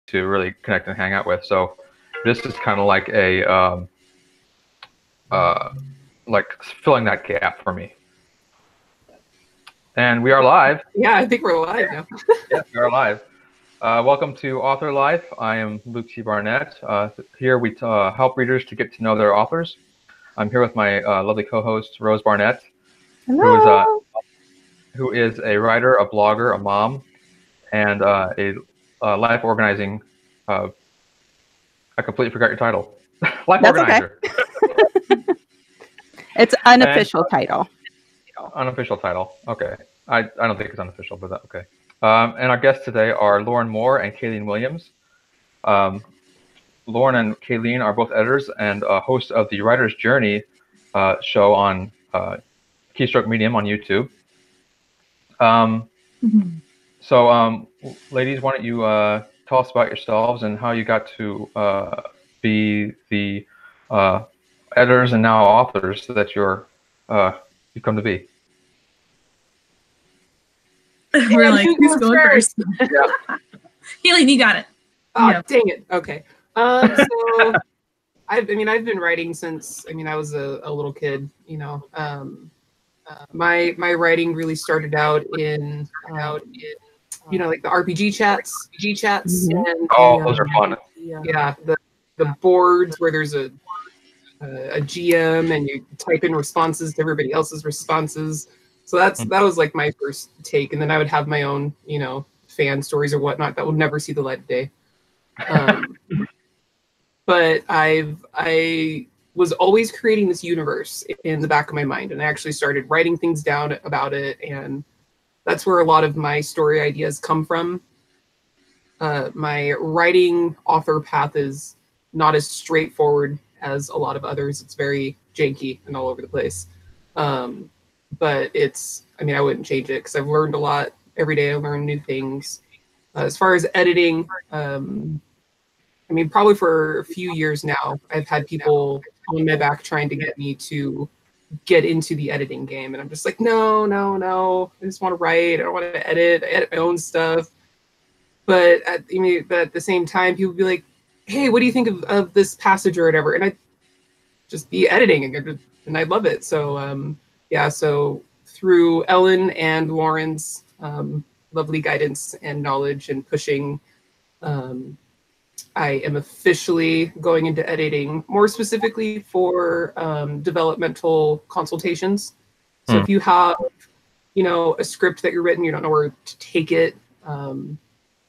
to really connect and hang out with. So this is kind of like a like filling that gap for me. And we are live. Yeah, I think we're live now. Yes, we are live. Welcome to Author Life. I am Luke T. Barnett. Here we help readers to get to know their authors. I'm here with my lovely co-host, Rose Barnett, who is a writer, a blogger, a mom, and a life organizing. I completely forgot your title. Life That's organizer. Okay. It's unofficial title. Unofficial title. Okay. I don't think it's unofficial, but that's okay. And our guests today are Lauren Moore and Kalene Williams. Lauren and Kalene are both editors and hosts of the Writer's Journey show on Keystroke Medium on YouTube. So, ladies, why don't you tell us about yourselves and how you got to be the editors and now authors that you've come to be. We're like, who's going first? Kalene, you got it. Oh, yeah. Dang it. Okay. So I've been writing since I was a little kid. My writing really started out in like the RPG chats. And those are fun. Yeah, the boards where there's a GM and you type in responses to everybody else's responses. So that was like my first take, and then I would have my own fan stories or whatnot that would never see the light of day. But I was always creating this universe in the back of my mind, and I actually started writing things down about it, and that's where a lot of my story ideas come from. My writing author path is not as straightforward as a lot of others. It's very janky and all over the place. But I wouldn't change it because I've learned a lot. Every day I learn new things. As far as editing, probably for a few years now, I've had people on my back trying to get me to get into the editing game. And I'm just like, no. I just want to write. I don't want to edit. I edit my own stuff. But at the same time, people be like, hey, what do you think of this passage or whatever? And I just be editing and I love it. So, so through Ellen and Lauren's lovely guidance and knowledge and pushing, I am officially going into editing, more specifically for developmental consultations. So if you have, a script that you're written, you don't know where to take it,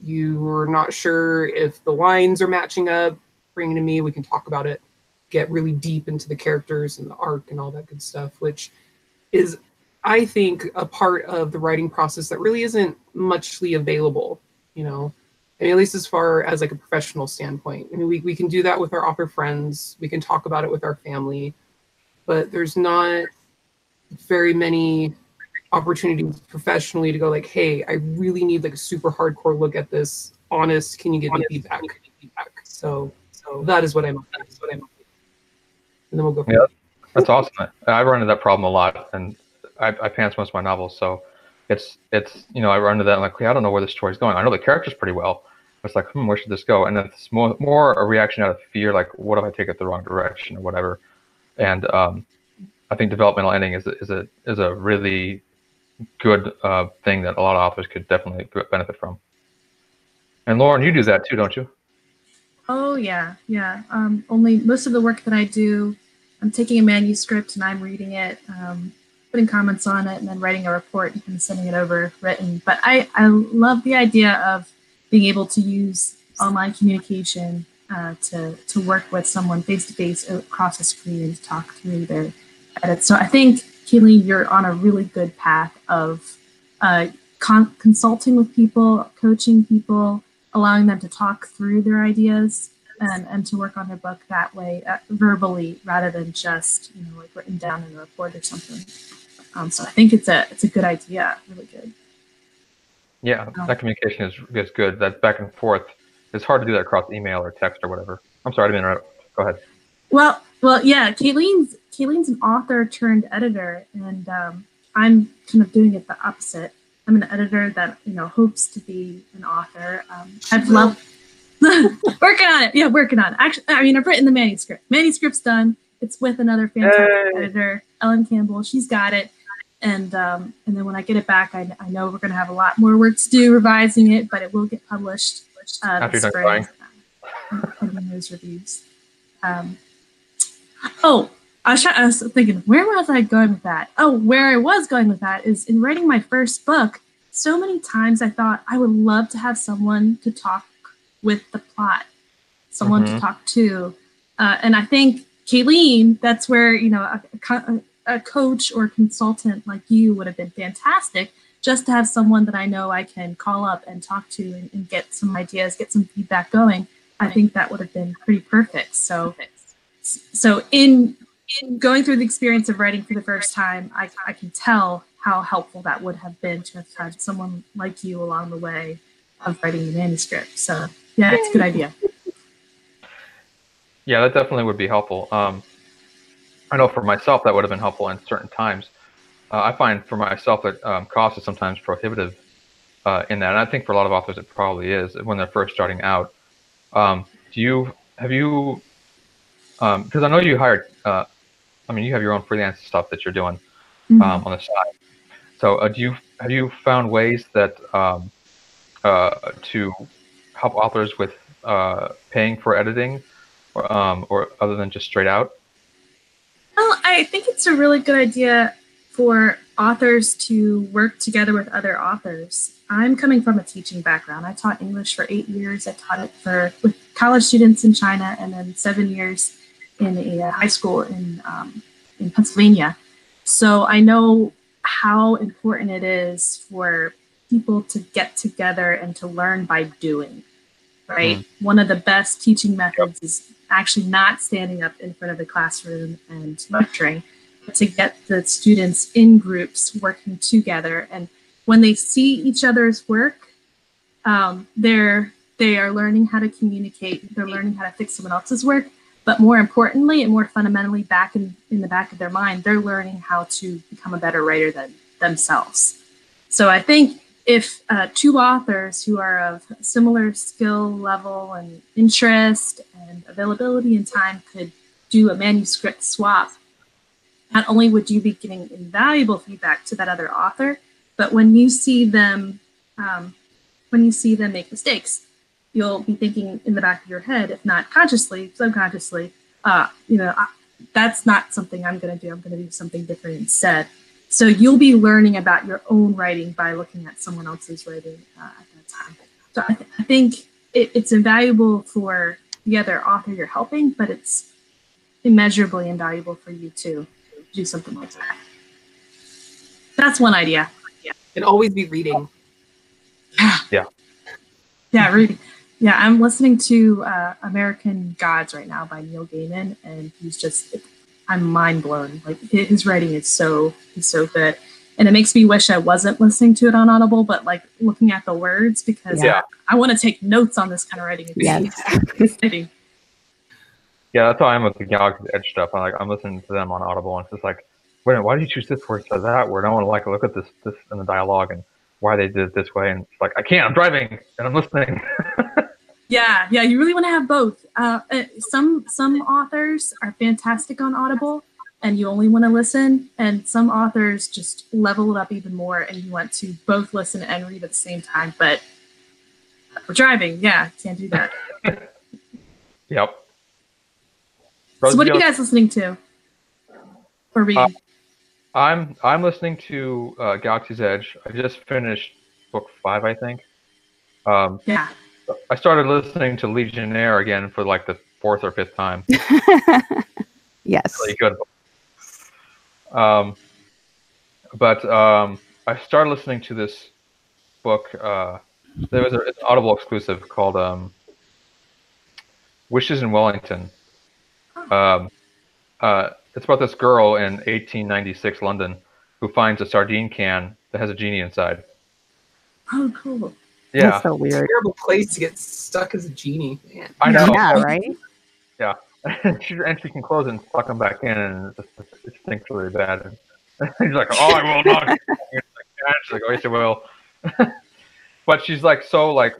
you're not sure if the lines are matching up, bring it to me, we can talk about it, get really deep into the characters and the arc and all that good stuff, which is, I think, a part of the writing process that really isn't muchly available, at least as far as like a professional standpoint. We can do that with our author friends, we can talk about it with our family, but there's not very many opportunities professionally to go like, hey, I really need like a super hardcore look at this, honest, can you give me feedback? So that is what I'm and then we'll go from there. That's awesome. I run into that problem a lot, and I pants most of my novels, so it's I run into that. I'm like, hey, I don't know where this story's going. I know the characters pretty well. It's like, where should this go? And it's more a reaction out of fear, like, what if I take it the wrong direction or whatever? And I think developmental editing is a really good thing that a lot of authors could definitely benefit from. And Lauren, you do that too, don't you? Oh yeah. Only most of the work that I do, I'm taking a manuscript and I'm reading it, putting comments on it, and then writing a report and kind of sending it over written. But I love the idea of being able to use online communication to work with someone face to face across the screen and talk through their edits. So I think, Kalene, you're on a really good path of consulting with people, coaching people, allowing them to talk through their ideas and to work on their book that way, verbally, rather than just like written down in a report or something. So I think it's a good idea, really good. Yeah, that communication is good. That back and forth, it's hard to do that across email or text or whatever. I'm sorry, I didn't interrupt. Go ahead. Well, yeah. Kalene's an author turned editor, and I'm kind of doing it the opposite. I'm an editor that hopes to be an author. Working on it. Yeah, working on it. Actually, I mean, I've written the manuscript. Manuscript's done. It's with another fantastic editor, Ellen Campbell. She's got it. And then when I get it back, I know we're going to have a lot more work to do revising it, but it will get published After this you're done spring. Pending those reviews. I was thinking, where was I going with that? Oh, where I was going with that is in writing my first book. So many times I thought I would love to have someone to talk with the plot, someone to talk to. And I think, Kalene, that's where, a coach or consultant like you would have been fantastic, just to have someone that I know I can call up and talk to and get some ideas, get some feedback going. I think that would have been pretty perfect. So in going through the experience of writing for the first time, I can tell how helpful that would have been to have had someone like you along the way of writing the manuscript. So yeah, it's a good idea. Yeah, that definitely would be helpful. I know for myself that would have been helpful in certain times. I find for myself that cost is sometimes prohibitive in that, and I think for a lot of authors it probably is when they're first starting out. Have you? Because I know you hired. You have your own freelance stuff that you're doing on the side. So have you found ways that to help authors with paying for editing, or other than just straight out? Well, I think it's a really good idea for authors to work together with other authors. I'm coming from a teaching background. I taught English for 8 years. I taught it with college students in China, and then 7 years in a high school in Pennsylvania. So I know how important it is for people to get together and to learn by doing, right? One of the best teaching methods is actually not standing up in front of the classroom and lecturing, but to get the students in groups working together. And when they see each other's work, they are learning how to communicate. They're learning how to fix someone else's work. But more importantly and more fundamentally, back in the back of their mind, they're learning how to become a better writer than themselves. So I think if two authors who are of similar skill level and interest and availability and time could do a manuscript swap, not only would you be giving invaluable feedback to that other author, but when you see them make mistakes, you'll be thinking in the back of your head, if not consciously, subconsciously, that's not something I'm going to do. I'm going to do something different instead. So you'll be learning about your own writing by looking at someone else's writing at that time. So I think it's invaluable for the other author you're helping, but it's immeasurably invaluable for you to do something like that. That's one idea. And always be reading. Yeah, reading. Yeah, I'm listening to American Gods right now by Neil Gaiman, and I'm mind blown. Like his writing is so good, and it makes me wish I wasn't listening to it on Audible, but like looking at the words because I want to take notes on this kind of writing. Yeah, that's how I am with the Galaxy's Edge stuff. I'm listening to them on Audible, and it's just like, wait a minute, why did you choose this word instead of that word? I want to look at this in the dialogue and why they did it this way, and it's like I can't. I'm driving and I'm listening. Yeah, you really want to have both. Some authors are fantastic on Audible, and you only want to listen, and some authors just level it up even more, and you want to both listen and read at the same time. But we're driving, can't do that. Yep. So what are you guys listening to or reading? I'm listening to Galaxy's Edge. I just finished book 5, I think. I started listening to Legionnaire again for like the 4th or 5th time. Yes. Really good. But I started listening to this book. There was an Audible exclusive called Wishes in Wellington. It's about this girl in 1896 London who finds a sardine can that has a genie inside. Oh, cool. Yeah. That's so weird. Terrible place to get stuck as a genie. Man. I know. Yeah, right? Yeah. and she can close it and suck them back in, and it stinks really bad. And he's like, "Oh, I will not." She's like, "Oh, yes, I will." But she's like so like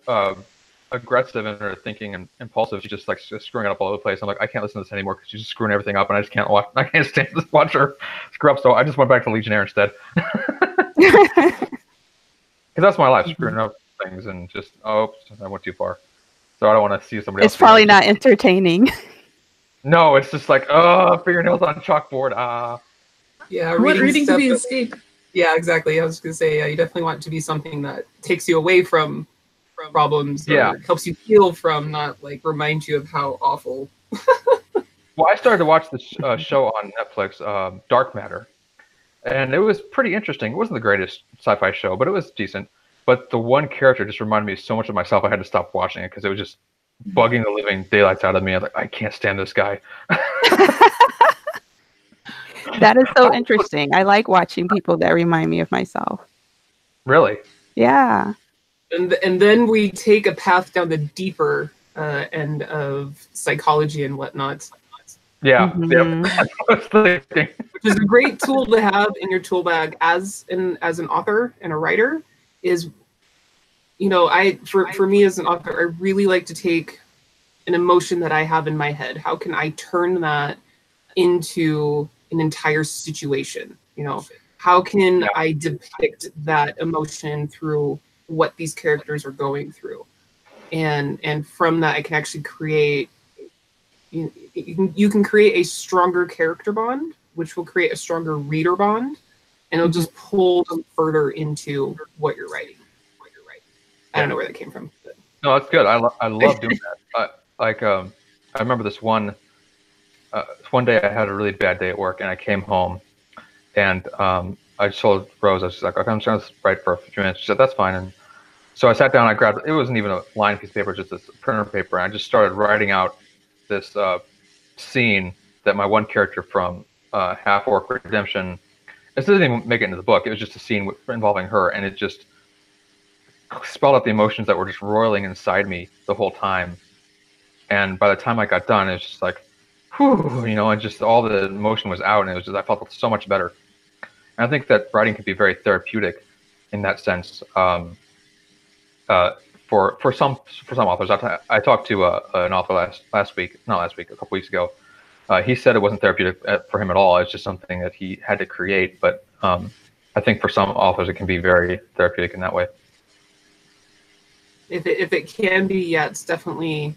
aggressive in her thinking and impulsive. She's just like just screwing it up all over the place. I'm like, I can't listen to this anymore because she's just screwing everything up, and I just can't watch. I can't stand to watch her screw up. So I just went back to Legionnaire instead. Because that's my life, screwing up things and just I went too far. So I don't want to see somebody else. It's probably not entertaining. No, it's just like fingernails on chalkboard. Yeah, What reading to stuff be that- escape? Yeah, exactly. I was going to say, you definitely want it to be something that takes you away from problems. Yeah. Or helps you heal from, not like remind you of how awful. Well, I started to watch this show on Netflix, Dark Matter, and it was pretty interesting. It wasn't the greatest sci-fi show, but it was decent. But the one character just reminded me so much of myself, I had to stop watching it because it was just bugging the living daylights out of me. I was like, I can't stand this guy. That is so interesting. I like watching people that remind me of myself. Really? Yeah. And then we take a path down the deeper end of psychology and whatnot. Yeah. Mhm. Yep. That's what I was thinking. Which is a great tool to have in your tool bag as an author and a writer. Is, for me as an author, I really like to take an emotion that I have in my head. How can I turn that into an entire situation? How can I depict that emotion through what these characters are going through? And from that, I can actually create. You can create a stronger character bond, which will create a stronger reader bond, and it'll just pull them further into what you're writing. I don't know where that came from. But. No, that's good. I love doing that. I remember this one day I had a really bad day at work, and I came home, and I just told Rose, I was just like, okay, I'm just going to write for a few minutes. She said, that's fine. And so I sat down, I grabbed, it wasn't even a line piece of paper, just this printer paper, and I just started writing out this scene that my one character from Half Orc Redemption, it didn't even make it into the book, it was just a scene involving her, and it just spelled out the emotions that were just roiling inside me the whole time. And by the time I got done, it was just like, whew, and just all the emotion was out, and it was just, I felt so much better. And I think that writing can be very therapeutic in that sense. For some authors, I talked to an author a couple weeks ago. He said it wasn't therapeutic for him at all. It's just something that he had to create. But I think for some authors, it can be very therapeutic in that way. If it can be, yeah, it's definitely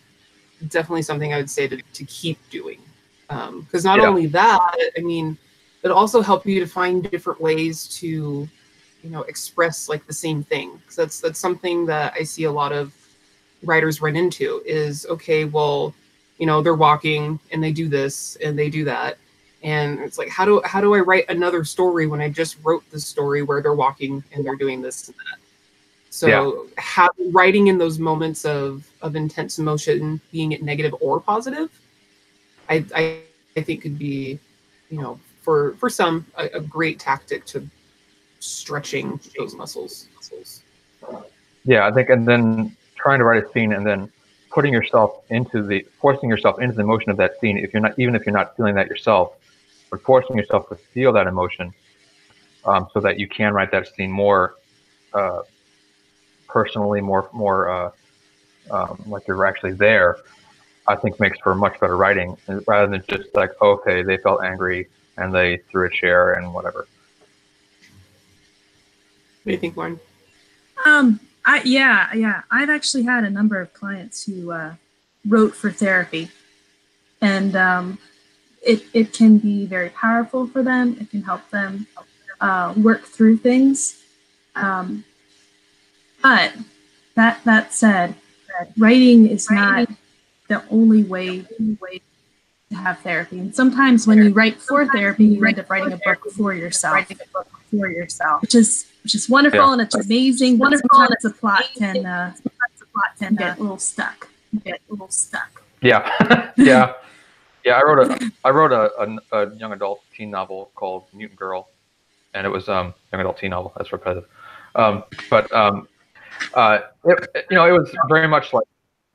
something I would say to keep doing. Because not only that, I mean, it'll also help you to find different ways to, express like the same thing. Because that's something that I see a lot of writers run into is, okay, well, they're walking and they do this and they do that. And it's like, how do I write another story when I just wrote the story where they're walking and they're doing this and that? So writing in those moments of intense emotion, being it negative or positive, I think could be, for some, a great tactic to stretching those muscles. Yeah, I think, and then trying to write a scene and then forcing yourself into the emotion of that scene, even if you're not feeling that yourself, but forcing yourself to feel that emotion, so that you can write that scene more personally, more like you're actually there, I think makes for much better writing, rather than just like, okay, they felt angry and they threw a chair and whatever. What do you think, Lauren? I've actually had a number of clients who wrote for therapy, and it can be very powerful for them. It can help them work through things. But that said, writing is not the only way to have therapy. And sometimes when you write for therapy, you end up writing a book for yourself, which is wonderful and it's amazing. But sometimes the plot can get a little stuck. Yeah, yeah. I wrote a young adult teen novel called Mutant Girl, and it was young adult teen novel. That's repetitive, but it was very much like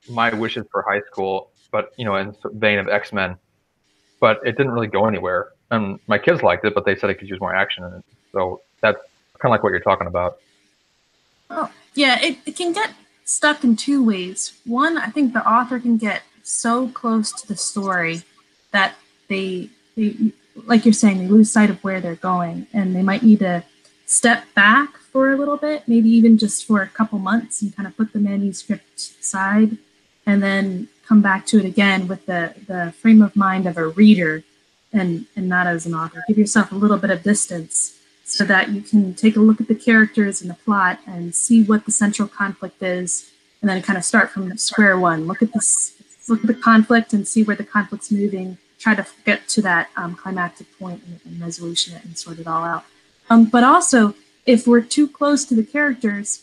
my wishes for high school, but in the vein of X-Men. But it didn't really go anywhere, and my kids liked it, but they said I could use more action in it. So that's kind of like what you're talking about. Oh, yeah, it can get stuck in two ways. One, I think the author can get so close to the story that they like you're saying, they lose sight of where they're going, and they might need to step back for a little bit, maybe even just for a couple months, and kind of put the manuscript aside and then come back to it again with the frame of mind of a reader and not as an author. Give yourself a little bit of distance so that you can take a look at the characters and the plot and see what the central conflict is, and then kind of start from square one. Look at the conflict and see where the conflict's moving. Try to get to that climactic point and resolution it and sort it all out. But also, if we're too close to the characters,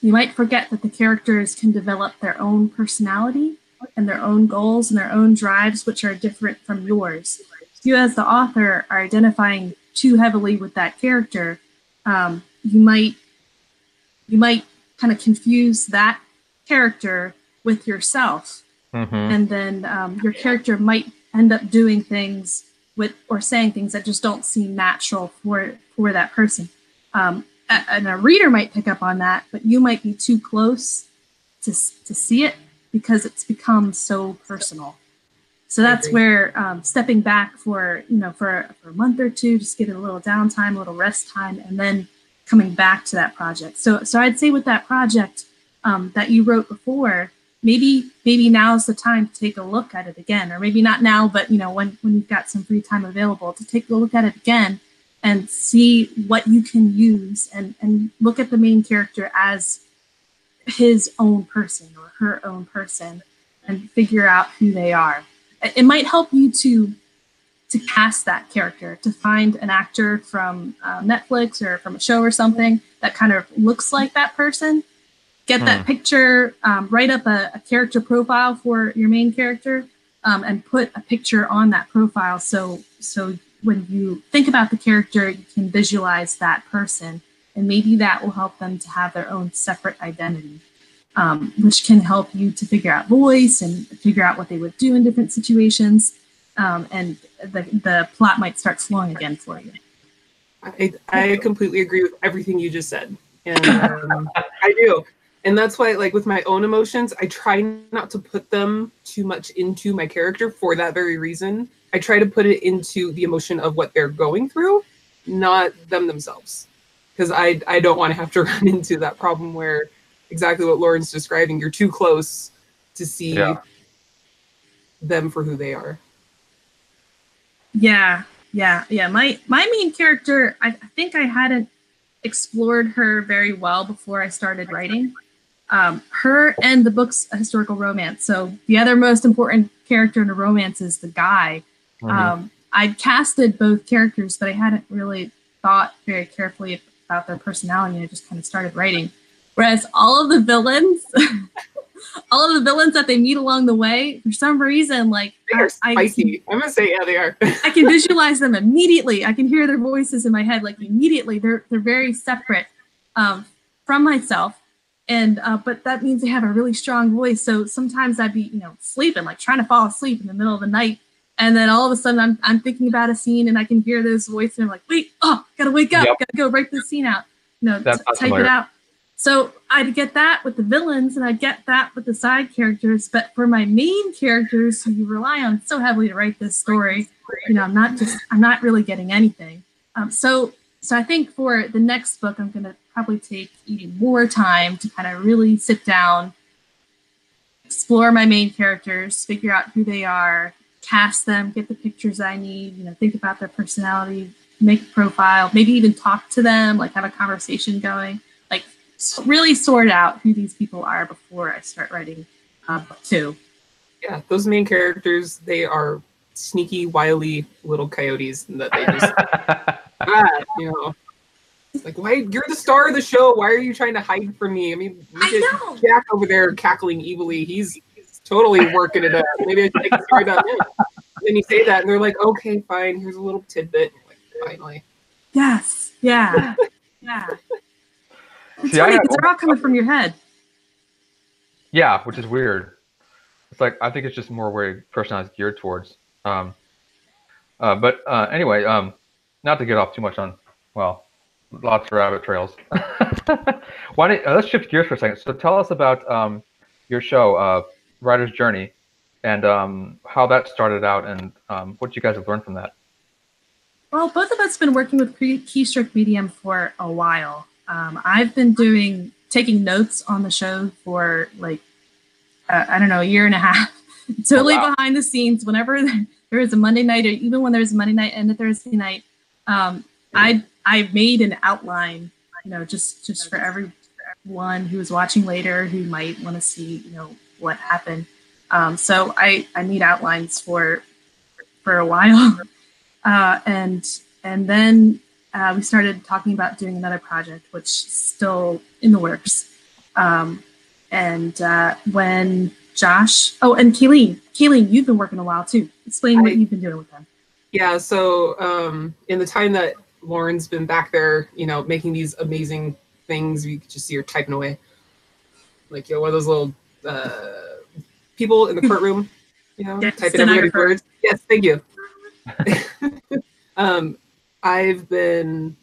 you might forget that the characters can develop their own personality and their own goals and their own drives, which are different from yours. If you as the author are identifying too heavily with that character, you might kind of confuse that character with yourself. Mm-hmm. And then your character might end up doing things or saying things that just don't seem natural for that person. And a reader might pick up on that, but you might be too close to see it because it's become so personal. So that's where stepping back for a month or two, just getting a little downtime, a little rest time, and then coming back to that project. So I'd say with that project that you wrote before, maybe now's the time to take a look at it again, or maybe not now, but when you've got some free time available, to take a look at it again and see what you can use, and look at the main character as his own person or her own person, and figure out who they are. It might help you to cast that character, to find an actor from Netflix or from a show or something that kind of looks like that person. Get that picture, write up a character profile for your main character, and put a picture on that profile. So when you think about the character, you can visualize that person, and maybe that will help them to have their own separate identity, which can help you to figure out voice and figure out what they would do in different situations. And the plot might start flowing again for you. I completely agree with everything you just said. And I do. And that's why, like, with my own emotions, I try not to put them too much into my character for that very reason. I try to put it into the emotion of what they're going through, not them themselves. Because I don't want to have to run into that problem where exactly what Lauren's describing, you're too close to see them for who they are. Yeah. My main character, I think I hadn't explored her very well before I started writing. Her and the book's a historical romance. So the other most important character in a romance is the guy. Mm-hmm. I'd casted both characters, but I hadn't really thought very carefully about their personality. I just kind of started writing. Whereas all of the villains, that they meet along the way, for some reason, like they are spicy. I'm gonna say, yeah, they are. I can visualize them immediately. I can hear their voices in my head, like immediately. They're very separate from myself, and but that means they have a really strong voice. So sometimes I'd be sleeping, like trying to fall asleep in the middle of the night, and then all of a sudden I'm thinking about a scene, and I can hear those voices, and I'm like, wait, gotta wake up, gotta go write this scene out, type it out. So I'd get that with the villains, and I'd get that with the side characters. But for my main characters, who you rely on so heavily to write this story, I'm not really getting anything. So I think for the next book, I'm going to probably take even more time to kind of really sit down, explore my main characters, figure out who they are, cast them, get the pictures I need, think about their personality, make a profile, maybe even talk to them, like have a conversation going. Really sort out who these people are before I start writing book two. Yeah, those main characters, they are sneaky, wily little coyotes that they just, like, why, you're the star of the show. Why are you trying to hide from me? I mean, look at Jack over there cackling evilly. He's totally working it up. Maybe I should take a story about him. And then you say that, and they're like, okay, fine. Here's a little tidbit. Like, finally. Yes. Yeah. Yeah. It's funny because they're all coming from your head. Yeah, which is weird. It's like, I think it's just more where personality is geared towards. But anyway, not to get off too much on, Lots of rabbit trails. Why don't let's shift gears for a second. So tell us about your show, Writer's Journey, and how that started out, and what you guys have learned from that. Well, both of us have been working with Keystroke Medium for a while. I've been taking notes on the show for like, I don't know, a year and a half. Totally behind the scenes. Whenever there is a Monday night, or even when there's a Monday night and a Thursday night, I made an outline, just for everyone who is watching later who might want to see, what happened. So I made outlines for a while, and then we started talking about doing another project, which is still in the works. And when Josh, and Kalene, you've been working a while too. Explain what you've been doing with them. Yeah, so in the time that Lauren's been back there, making these amazing things, you could just see her typing away. Like, one of those little people in the courtroom, Yes, typing everybody's words. Yes, thank you. I've been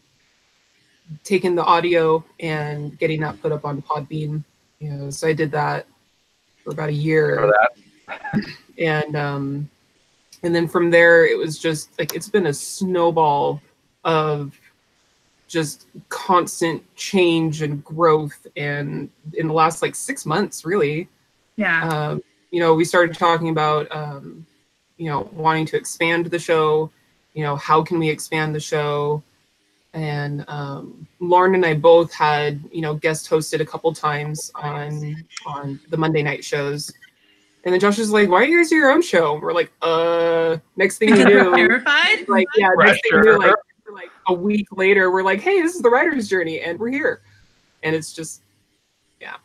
taking the audio and getting that put up on Podbean. So I did that for about a year. And then from there, it was just like, it's been a snowball of just constant change and growth. And in the last 6 months, really, we started talking about, wanting to expand the show, how can we expand the show? And Lauren and I both had, guest hosted a couple times on the Monday night shows. And then Josh was like, why don't you guys do your own show? And we're like, next thing you do. Terrified? Next thing you do, a week later, we're like, hey, this is the Writer's Journey, and we're here. And it's just, yeah.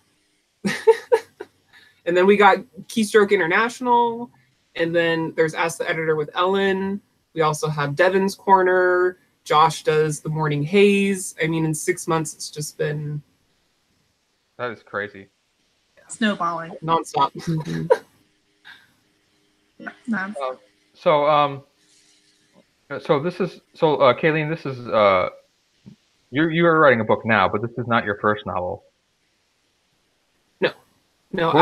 And then we got Keystroke International, and then there's Ask the Editor with Ellen. We also have Devin's Corner. Josh does the Morning Haze. I mean, in 6 months, it's just been... That is crazy. Snowballing. Nonstop. Kalene, this is you are writing a book now, but this is not your first novel. No,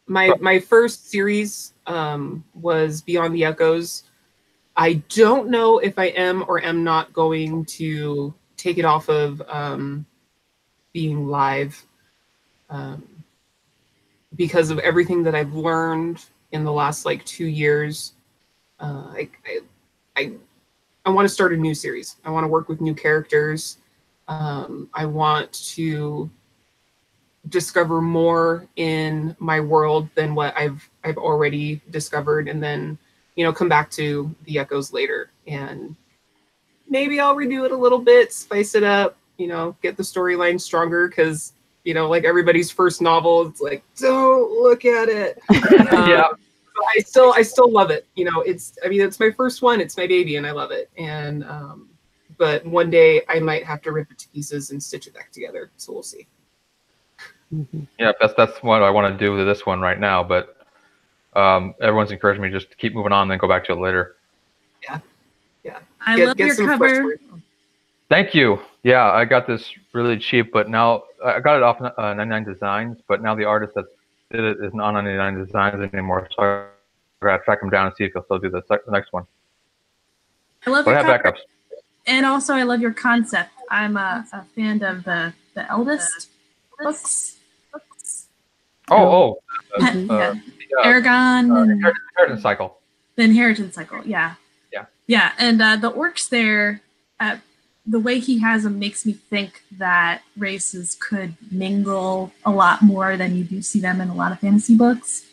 my first series was Beyond the Echoes. I don't know if I am or am not going to take it off of being live, because of everything that I've learned in the last 2 years. I want to start a new series. I want to work with new characters. I want to discover more in my world than what I've already discovered, and then come back to the Echoes later, and maybe I'll redo it a little bit, spice it up, get the storyline stronger, because everybody's first novel, it's like, don't look at it. Yeah. I still love it. It's my first one, it's my baby, and I love it. And but one day I might have to rip it to pieces and stitch it back together, so we'll see. Yeah, that's what I want to do with this one right now, but everyone's encouraged me just to keep moving on and then go back to it later. Yeah. I love your cover. Thank you. Yeah, I got this really cheap, but now I got it off 99 Designs, but now the artist that did it is not on 99 Designs anymore, so I gotta track him down and see if he'll still do the next one. I love but your I have cover. backups. And also, I love your concept. I'm a fan of the eldest books. Eragon. Inheritance Cycle. The Inheritance Cycle, yeah. Yeah, and the orcs there, the way he has them makes me think that races could mingle a lot more than you do see them in a lot of fantasy books.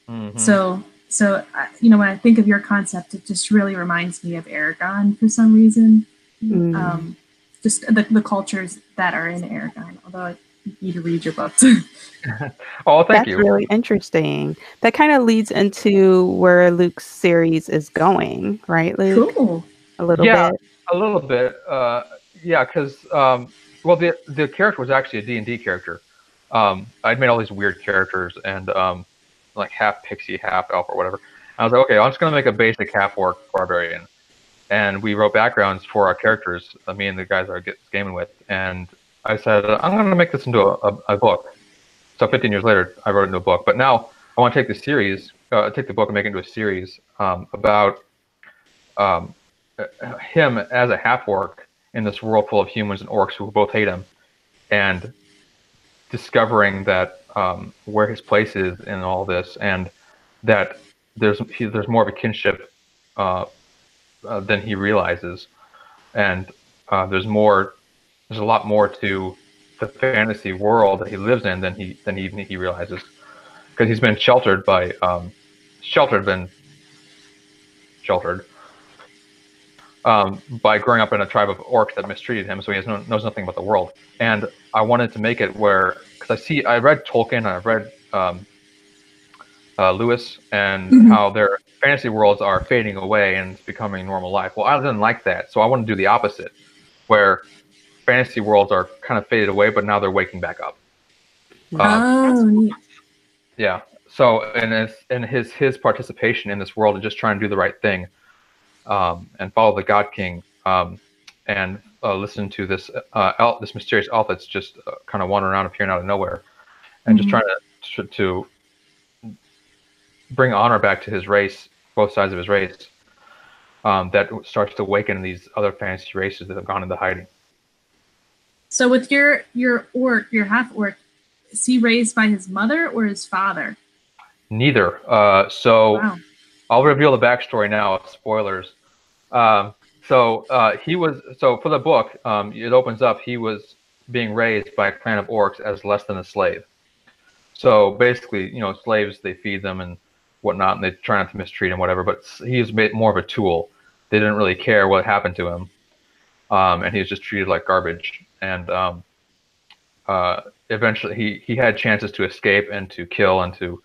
Mm-hmm. So when I think of your concept, it just really reminds me of Eragon for some reason. Mm. Just the cultures that are in Eragon, although I need to read your books. Oh, thank you. That's really interesting. That kind of leads into where Luke's series is going, right, Luke? Cool. A little bit. A little bit. Because the character was actually a D&D character. I'd made all these weird characters and half pixie, half elf or whatever. I was like, okay, I'm just gonna make a basic half orc barbarian. and we wrote backgrounds for our characters, me and the guys I was gaming with. And I said, I'm going to make this into a book. So 15 years later, I wrote it into a book. But now I want to take the series, take the book and make it into a series about him as a half-orc in this world full of humans and orcs who both hate him, and discovering that where his place is in all this, and that there's more of a kinship than he realizes, and there's a lot more to the fantasy world that he lives in than he realizes, because he's been sheltered by by growing up in a tribe of orcs that mistreated him, so he knows nothing about the world. And I wanted to make it where, because I read Tolkien and I've read Lewis, and how their fantasy worlds are fading away and it's becoming normal life. Well, I didn't like that, so I want to do the opposite, where fantasy worlds are kind of faded away, but now they're waking back up. Yeah. So, and his participation in this world and just trying to do the right thing, and follow the God King, and listen to this this mysterious elf that's just kind of wandering around, appearing out of nowhere, and just trying to bring honor back to his race, both sides of his race, that starts to awaken these other fantasy races that have gone into hiding. So with your orc, your half orc, is he raised by his mother or his father? Neither. So wow. I'll reveal the backstory now. Spoilers. He was, so for the book, it opens up, he was being raised by a clan of orcs as less than a slave. So basically, slaves, they feed them and whatnot, and they try not to mistreat him, whatever, but he was more of a tool. They didn't really care what happened to him. And he was just treated like garbage. And eventually he had chances to escape and to kill and to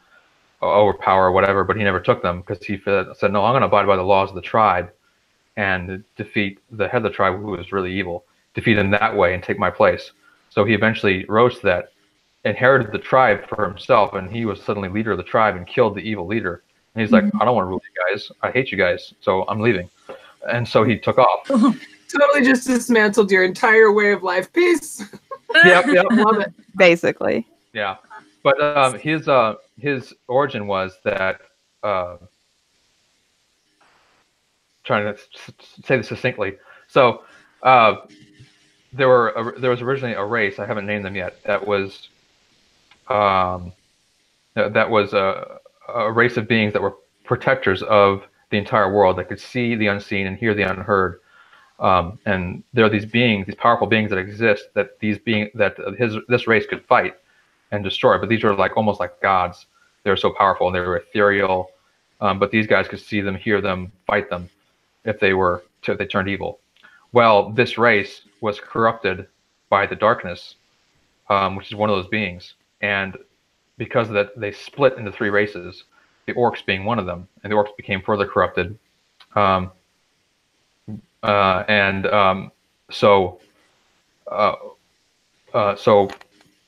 overpower or whatever, but he never took them, because he said, no, I'm going to abide by the laws of the tribe and defeat the head of the tribe, who was really evil, defeat him that way and take my place. So he eventually rose to that, inherited the tribe for himself, and he was suddenly leader of the tribe and killed the evil leader. And he's like, I don't want to rule you guys. I hate you guys, so I'm leaving. And so he took off. Totally just dismantled your entire way of life. Peace. Yep. Love it. Basically. Yeah. But his origin was that, trying to say this succinctly. So there was originally a race, I haven't named them yet, that was a race of beings that were protectors of the entire world, that could see the unseen and hear the unheard. And there are these beings, these powerful beings that exist, that this race could fight and destroy. But these were almost like gods. They were so powerful, and they were ethereal. But these guys could see them, hear them, fight them if they turned evil. Well, this race was corrupted by the darkness, which is one of those beings. And because of that, they split into three races, the orcs being one of them. And the orcs became further corrupted. So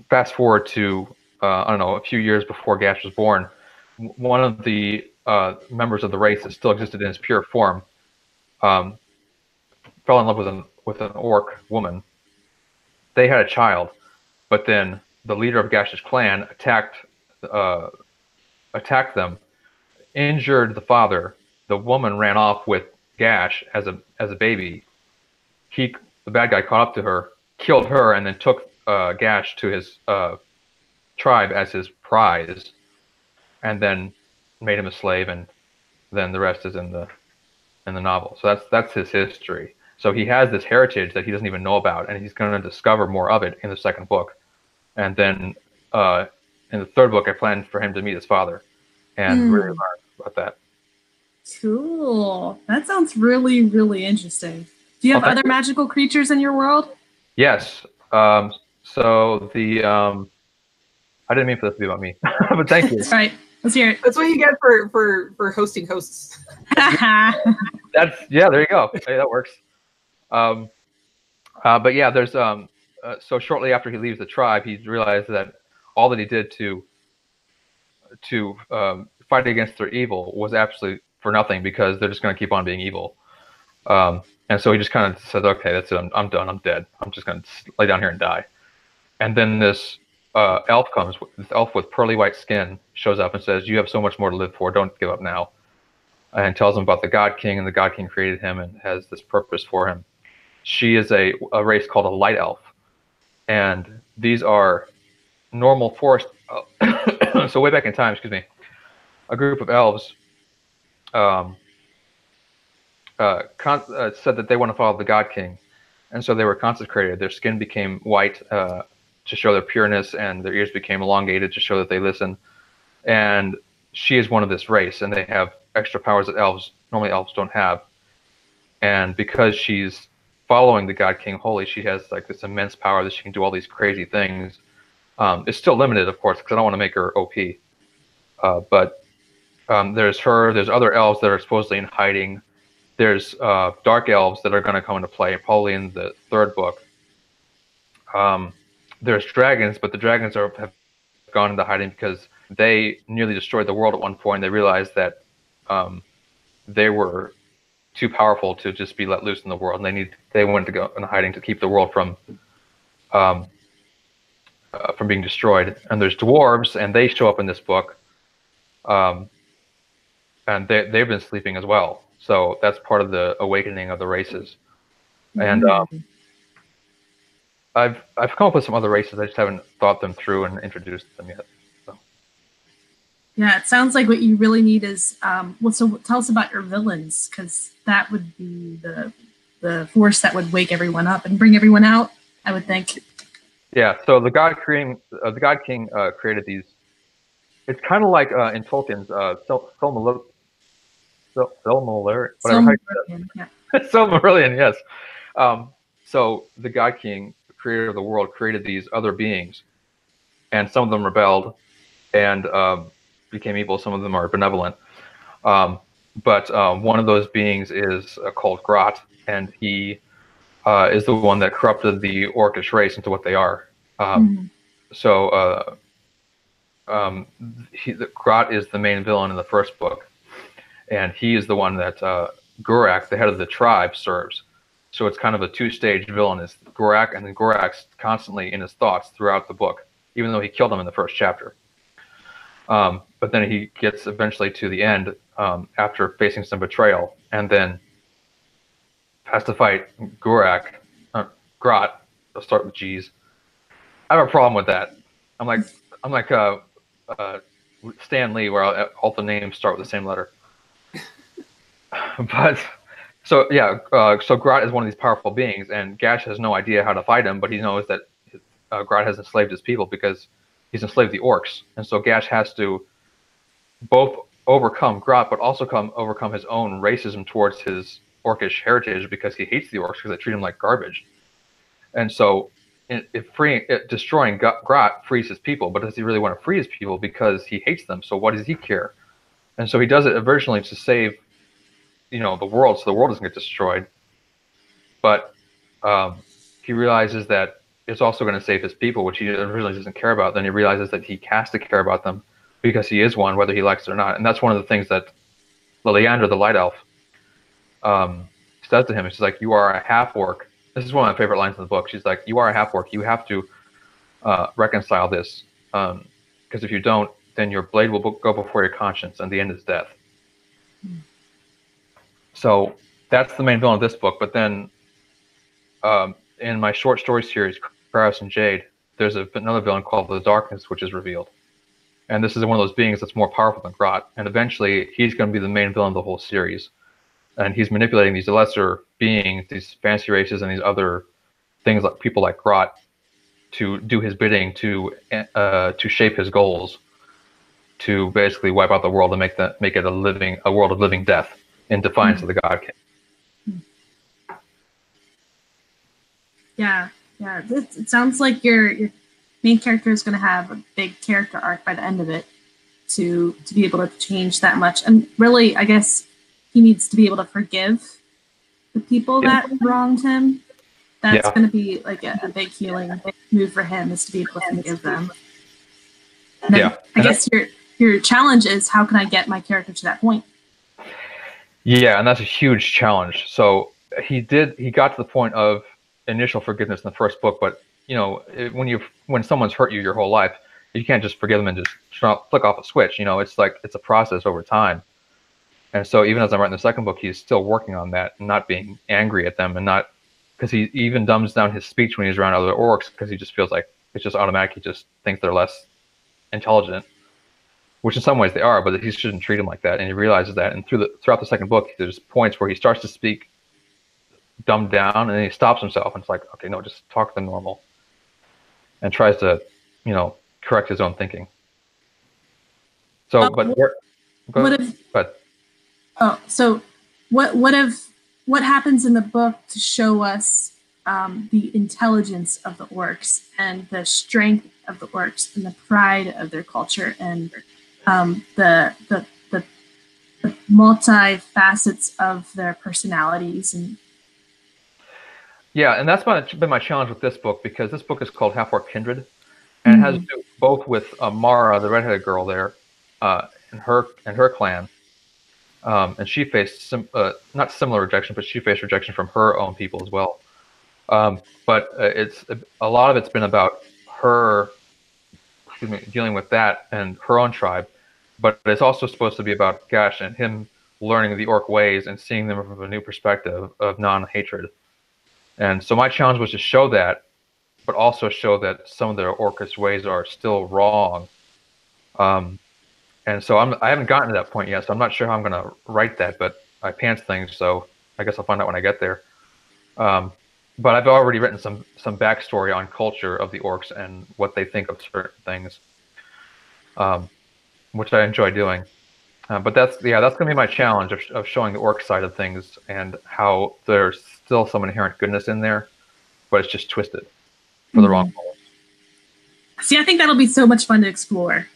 fast forward to, I don't know, a few years before Gash was born, one of the members of the race that still existed in its pure form fell in love with an orc woman. They had a child, but then the leader of Gash's clan attacked them, injured the father. The woman ran off with Gash as a baby. The bad guy caught up to her, killed her, and then took Gash to his tribe as his prize, and then made him a slave, and then the rest is in the novel. So that's his history. So he has this heritage that he doesn't even know about, and he's going to discover more of it in the second book. And then in the third book, I plan for him to meet his father and really learn about that. Cool. That sounds really, really interesting. Do you have other magical creatures in your world? Yes. So the I didn't mean for this to be about me, but thank you. That's right. Let's hear it. That's what you get for hosting hosts. There you go. Hey, that works. But yeah, there's so shortly after he leaves the tribe, he realized that all that he did to fight against their evil was absolutely for nothing, because they're just going to keep on being evil. And so he just kind of says, okay, that's it. I'm done. I'm dead. I'm just going to lay down here and die. And then this elf comes, this elf with pearly white skin shows up and says, you have so much more to live for. Don't give up now. And tells him about the God King, and the God King created him and has this purpose for him. She is a race called a light elf. And these are normal forest. So way back in time, excuse me, a group of elves said that they want to follow the God King, and so they were consecrated. Their skin became white to show their pureness, and their ears became elongated to show that they listen. And she is one of this race, and they have extra powers that normally elves don't have. And because she's following the God King wholly, she has like this immense power that she can do all these crazy things. It's still limited, of course, because I don't want to make her OP. But there's her. There's other elves that are supposedly in hiding. There's dark elves that are going to come into play, probably in the third book. There's dragons, but the dragons have gone into hiding because they nearly destroyed the world at one point. They realized that they were too powerful to just be let loose in the world, and they wanted to go in hiding to keep the world from being destroyed. And there's dwarves, and they show up in this book, and they've been sleeping as well. So that's part of the awakening of the races. And I've come up with some other races. I just haven't thought them through and introduced them yet. So. Yeah, it sounds like what you really need is so tell us about your villains, because that would be the force that would wake everyone up and bring everyone out, I would think. Yeah. So the God King created these. It's kind of like in Tolkien's Silmarillion, yes. So the God King, creator of the world, created these other beings, and some of them rebelled and became evil. Some of them are benevolent. But one of those beings is called Grot, and he is the one that corrupted the Orcish race into what they are. So Grot is the main villain in the first book. And he is the one that Gurak, the head of the tribe, serves. So it's kind of a two-stage villain. It's Gurak, and then Gurak's constantly in his thoughts throughout the book, even though he killed him in the first chapter. But then he gets eventually to the end after facing some betrayal, and then has to fight Grot. I'll start with G's. I have a problem with that. I'm like Stan Lee, where all the names start with the same letter. But so Grot is one of these powerful beings, and Gash has no idea how to fight him, but he knows that Grot has enslaved his people because he's enslaved the orcs, and so Gash has to both overcome Grot, but also overcome his own racism towards his orcish heritage because he hates the orcs because they treat him like garbage. And so, destroying Grot frees his people, but does he really want to free his people because he hates them? So what does he care? And so he does it originally to save the world, so the world doesn't get destroyed. But he realizes that it's also going to save his people, which he originally doesn't care about. Then he realizes that he has to care about them because he is one, whether he likes it or not. And that's one of the things that Liliandra, the Light Elf, says to him. She's like, "You are a half-orc." This is one of my favorite lines in the book. She's like, "You are a half-orc. You have to reconcile this, because if you don't, then your blade will go before your conscience, and the end is death." So that's the main villain of this book. But then in my short story series, Kraus and Jade, there's another villain called the Darkness, which is revealed. And this is one of those beings that's more powerful than Grot. And eventually he's going to be the main villain of the whole series. And he's manipulating these lesser beings, these fancy races, and these other things like people like Grot to do his bidding, to shape his goals, to basically wipe out the world and make it a world of living death in defiance of the God King. Yeah. It sounds like your main character is going to have a big character arc by the end of it to be able to change that much. And really, I guess he needs to be able to forgive the people that wronged him. That's going to be like a big healing move for him, is to be able to forgive them. And then I guess your challenge is, how can I get my character to that point? Yeah, and that's a huge challenge. So he got to the point of initial forgiveness in the first book, but when someone's hurt you your whole life, you can't just forgive them and just flick off a switch. It's like it's a process over time. And so even as I'm writing the second book, he's still working on that and not being angry at them, and not because he even dumbs down his speech when he's around other orcs because he just feels like it's just automatic. He just thinks they're less intelligent, which in some ways they are, but he shouldn't treat them like that. And he realizes that. And throughout the second book, there's points where he starts to speak dumbed down, and then he stops himself and it's like, okay, no, just talk to them normal, and tries to, correct his own thinking. So, so what happens in the book to show us the intelligence of the orcs and the strength of the orcs and the pride of their culture and the multi-facets of their personalities? Yeah, and that's been my challenge with this book, because this book is called Half-Orc Kindred, and it has to do both with Mara, the redheaded girl there, and her clan, and she faced not similar rejection, but she faced rejection from her own people as well. But it's a lot of it's been about her, dealing with that and her own tribe, but it's also supposed to be about Gash and him learning the orc ways and seeing them from a new perspective of non-hatred. And so my challenge was to show that, but also show that some of their orcish ways are still wrong. And so I haven't gotten to that point yet, so I'm not sure how I'm going to write that, but I pants things, so I guess I'll find out when I get there. But I've already written some backstory on culture of the orcs and what they think of certain things, which I enjoy doing. But that's going to be my challenge of showing the orc side of things and how there's still some inherent goodness in there, but it's just twisted for the wrong goals. See, I think that'll be so much fun to explore.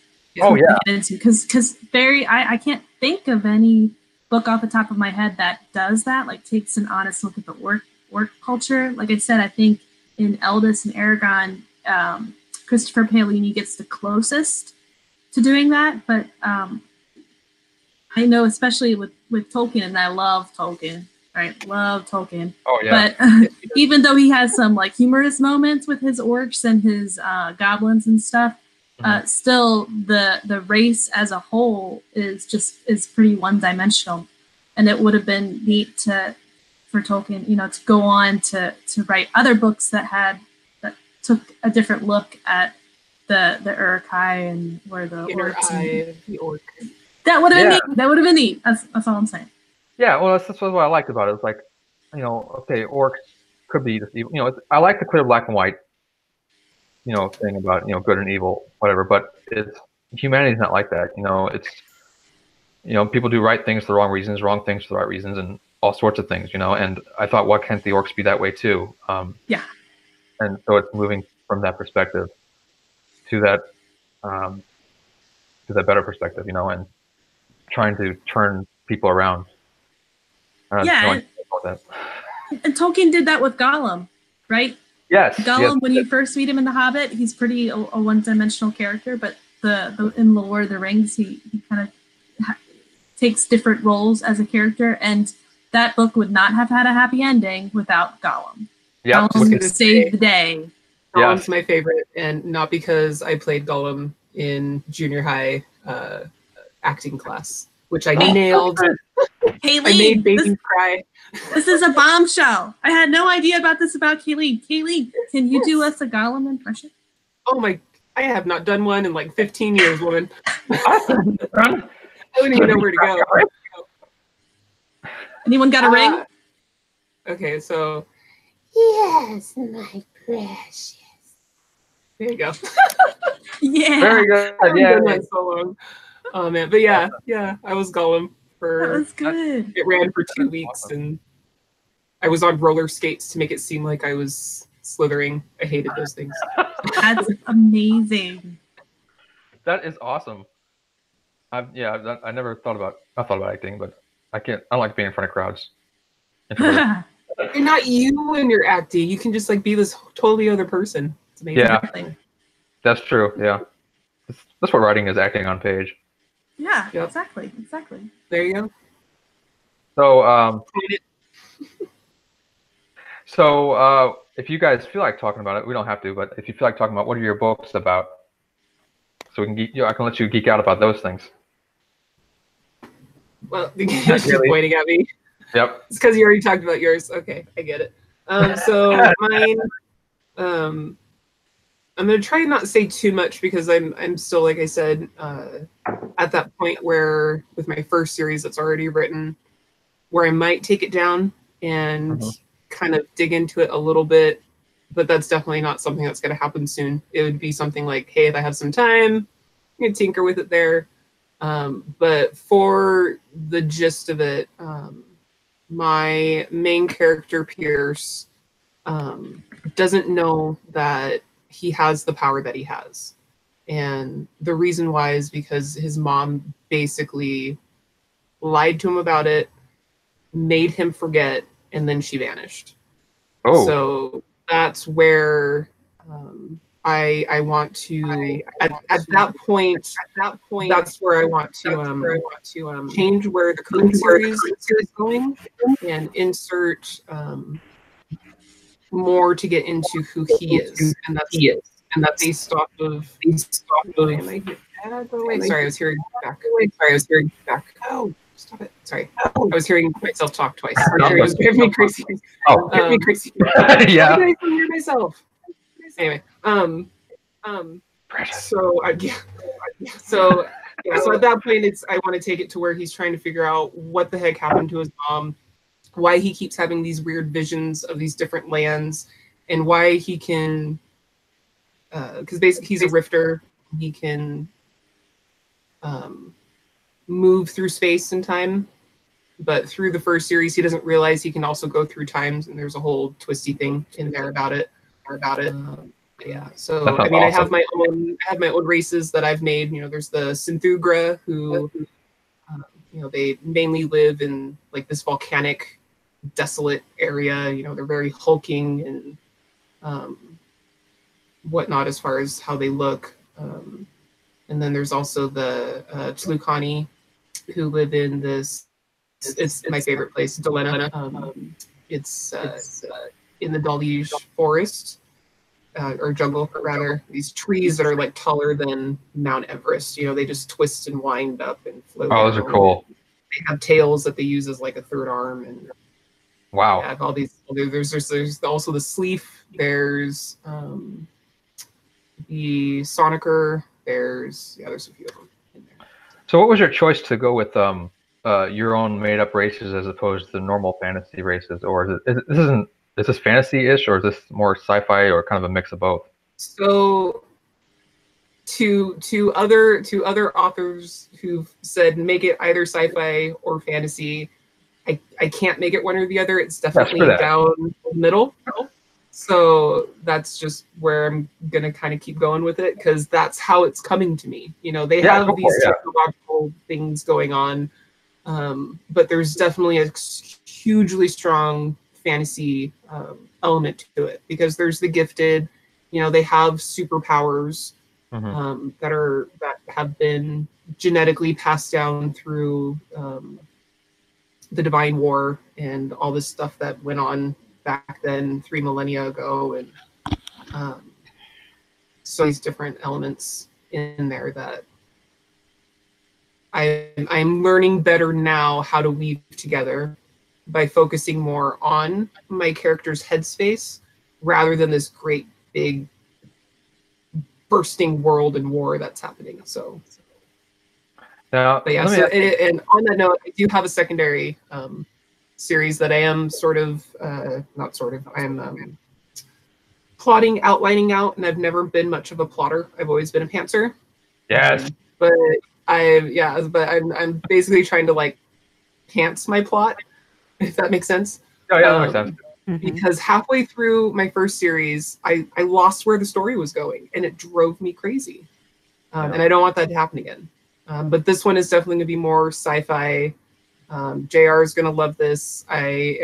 Oh yeah, because I can't think of any book off the top of my head that does that. Like takes an honest look at the orc culture. Like I said, I think in Eldest and Eragon, Christopher Paolini gets the closest to doing that, but I know especially with Tolkien, and I love Tolkien, right? Love Tolkien. Oh yeah. But even though he has some like humorous moments with his orcs and his goblins and stuff, still the race as a whole is pretty one-dimensional, and it would have been neat for Tolkien, to go on to write other books that took a different look at the Uruk-hai and where the orcs the orc. That would have been neat. That would have been neat. That's all I'm saying. Yeah, well, that's what I liked about it. It's like, okay, orcs could be just evil. I like the clear black and white, thing about good and evil, whatever. But humanity's not like that. It's people do right things for the wrong reasons, wrong things for the right reasons, and all sorts of things. And I thought, why can't the orcs be that way too? Yeah. And so it's moving from that perspective to that better perspective, and trying to turn people around. And Tolkien did that with Gollum, right? Yes. Gollum, when you first meet him in The Hobbit, he's pretty a one-dimensional character, but in The Lord of the Rings, he kind of takes different roles as a character, and that book would not have had a happy ending without Gollum. Yeah, Gollum saved the day. Gollum's my favorite, and not because I played Gollum in junior high acting class, which I nailed. Kayleen, I made babies cry. This is a bombshell. I had no idea about this about Kayleen. Kayleen, can you do us a Gollum impression? Oh my! I have not done one in like 15 years, woman. I don't even know where to go. Anyone got a ring? Okay, so yes, my precious. There you go. Yeah. Very good. I haven't done that so long. Oh man, but yeah, I was Gollum for. That was good. It ran for 2 weeks, and I was on roller skates to make it seem like I was slithering. I hated those things. That's amazing. That is awesome. I never thought about acting, but I don't like being in front of crowds. You're not you when you're acting. You can just like be this totally other person. It's amazing. Yeah, that's true. Yeah, that's what writing is, acting on page. Yeah, Yep. exactly. There you go. So, So if you guys feel like talking about it, we don't have to, but if you feel like talking about, what are your books about? So we can I can let you geek out about those things. Well, you're just pointing at me. Yep. It's because you already talked about yours. Okay, I get it. So mine, I'm gonna try not to say too much because I'm still, like I said, at that point where with my first series that's already written, where I might take it down and kind of dig into it a little bit, but that's definitely not something that's gonna happen soon. It would be something like, hey, if I have some time, I can tinker with it there. But for the gist of it, my main character, Pierce, doesn't know that he has the power that he has. And the reason why is because his mom basically lied to him about it, made him forget, and then she vanished. Oh. So that's where I want to at that point that's where I want to change where the current series is going and insert more to get into who he is, and that's based off of am I here? Sorry, I was hearing back. Oh, stop it. Sorry. I was hearing myself talk twice. It was driving me crazy. Oh, Driving me crazy. yeah. Why did I hear myself? Anyway, so at that point, I want to take it to where he's trying to figure out what the heck happened to his mom, why he keeps having these weird visions of these different lands, and why he can, because basically he's a rifter, he can move through space and time, but through the first series, he doesn't realize he can also go through times, and there's a whole twisty thing in there about it. Yeah, so I mean, awesome. I have my own races that I've made. You know, there's the Synthugra, who you know, they mainly live in like this volcanic, desolate area. You know, they're very hulking and whatnot as far as how they look. And then there's also the Tlucani, who live in this. It's my favorite place, Delena. It's in the Dalij forest. Or jungle, rather, these trees that are like taller than Mount Everest. You know, they just twist and wind up and float. Oh, those are cool. They have tails that they use as like a third arm, and wow. Yeah, all these. There's also the Sleef. There's the Sonicer. There's a few of them in there. So, what was your choice to go with your own made-up races as opposed to normal fantasy races, or is this fantasy-ish, or is this more sci-fi, or kind of a mix of both? So, to other authors who've said make it either sci-fi or fantasy, I can't make it one or the other. It's definitely down the middle. So that's just where I'm gonna kind of keep going with it, because that's how it's coming to me. You know, they have these technological things going on, but there's definitely a hugely strong fantasy element to it, because there's the gifted. You know, they have superpowers that have been genetically passed down through the Divine War and all this stuff that went on back then 3 millennia ago, and so these different elements in there that I'm learning better now how to weave together by focusing more on my character's headspace rather than this great big bursting world and war that's happening. So now, but yeah, and on that note, I do have a secondary series that I am I'm outlining out, and I've never been much of a plotter. I've always been a pantser. Yes. But I'm basically trying to like pants my plot, if that makes sense. Oh yeah, that makes sense. Because halfway through my first series, I lost where the story was going, and it drove me crazy. And I don't want that to happen again. But this one is definitely going to be more sci-fi. JR is going to love this. I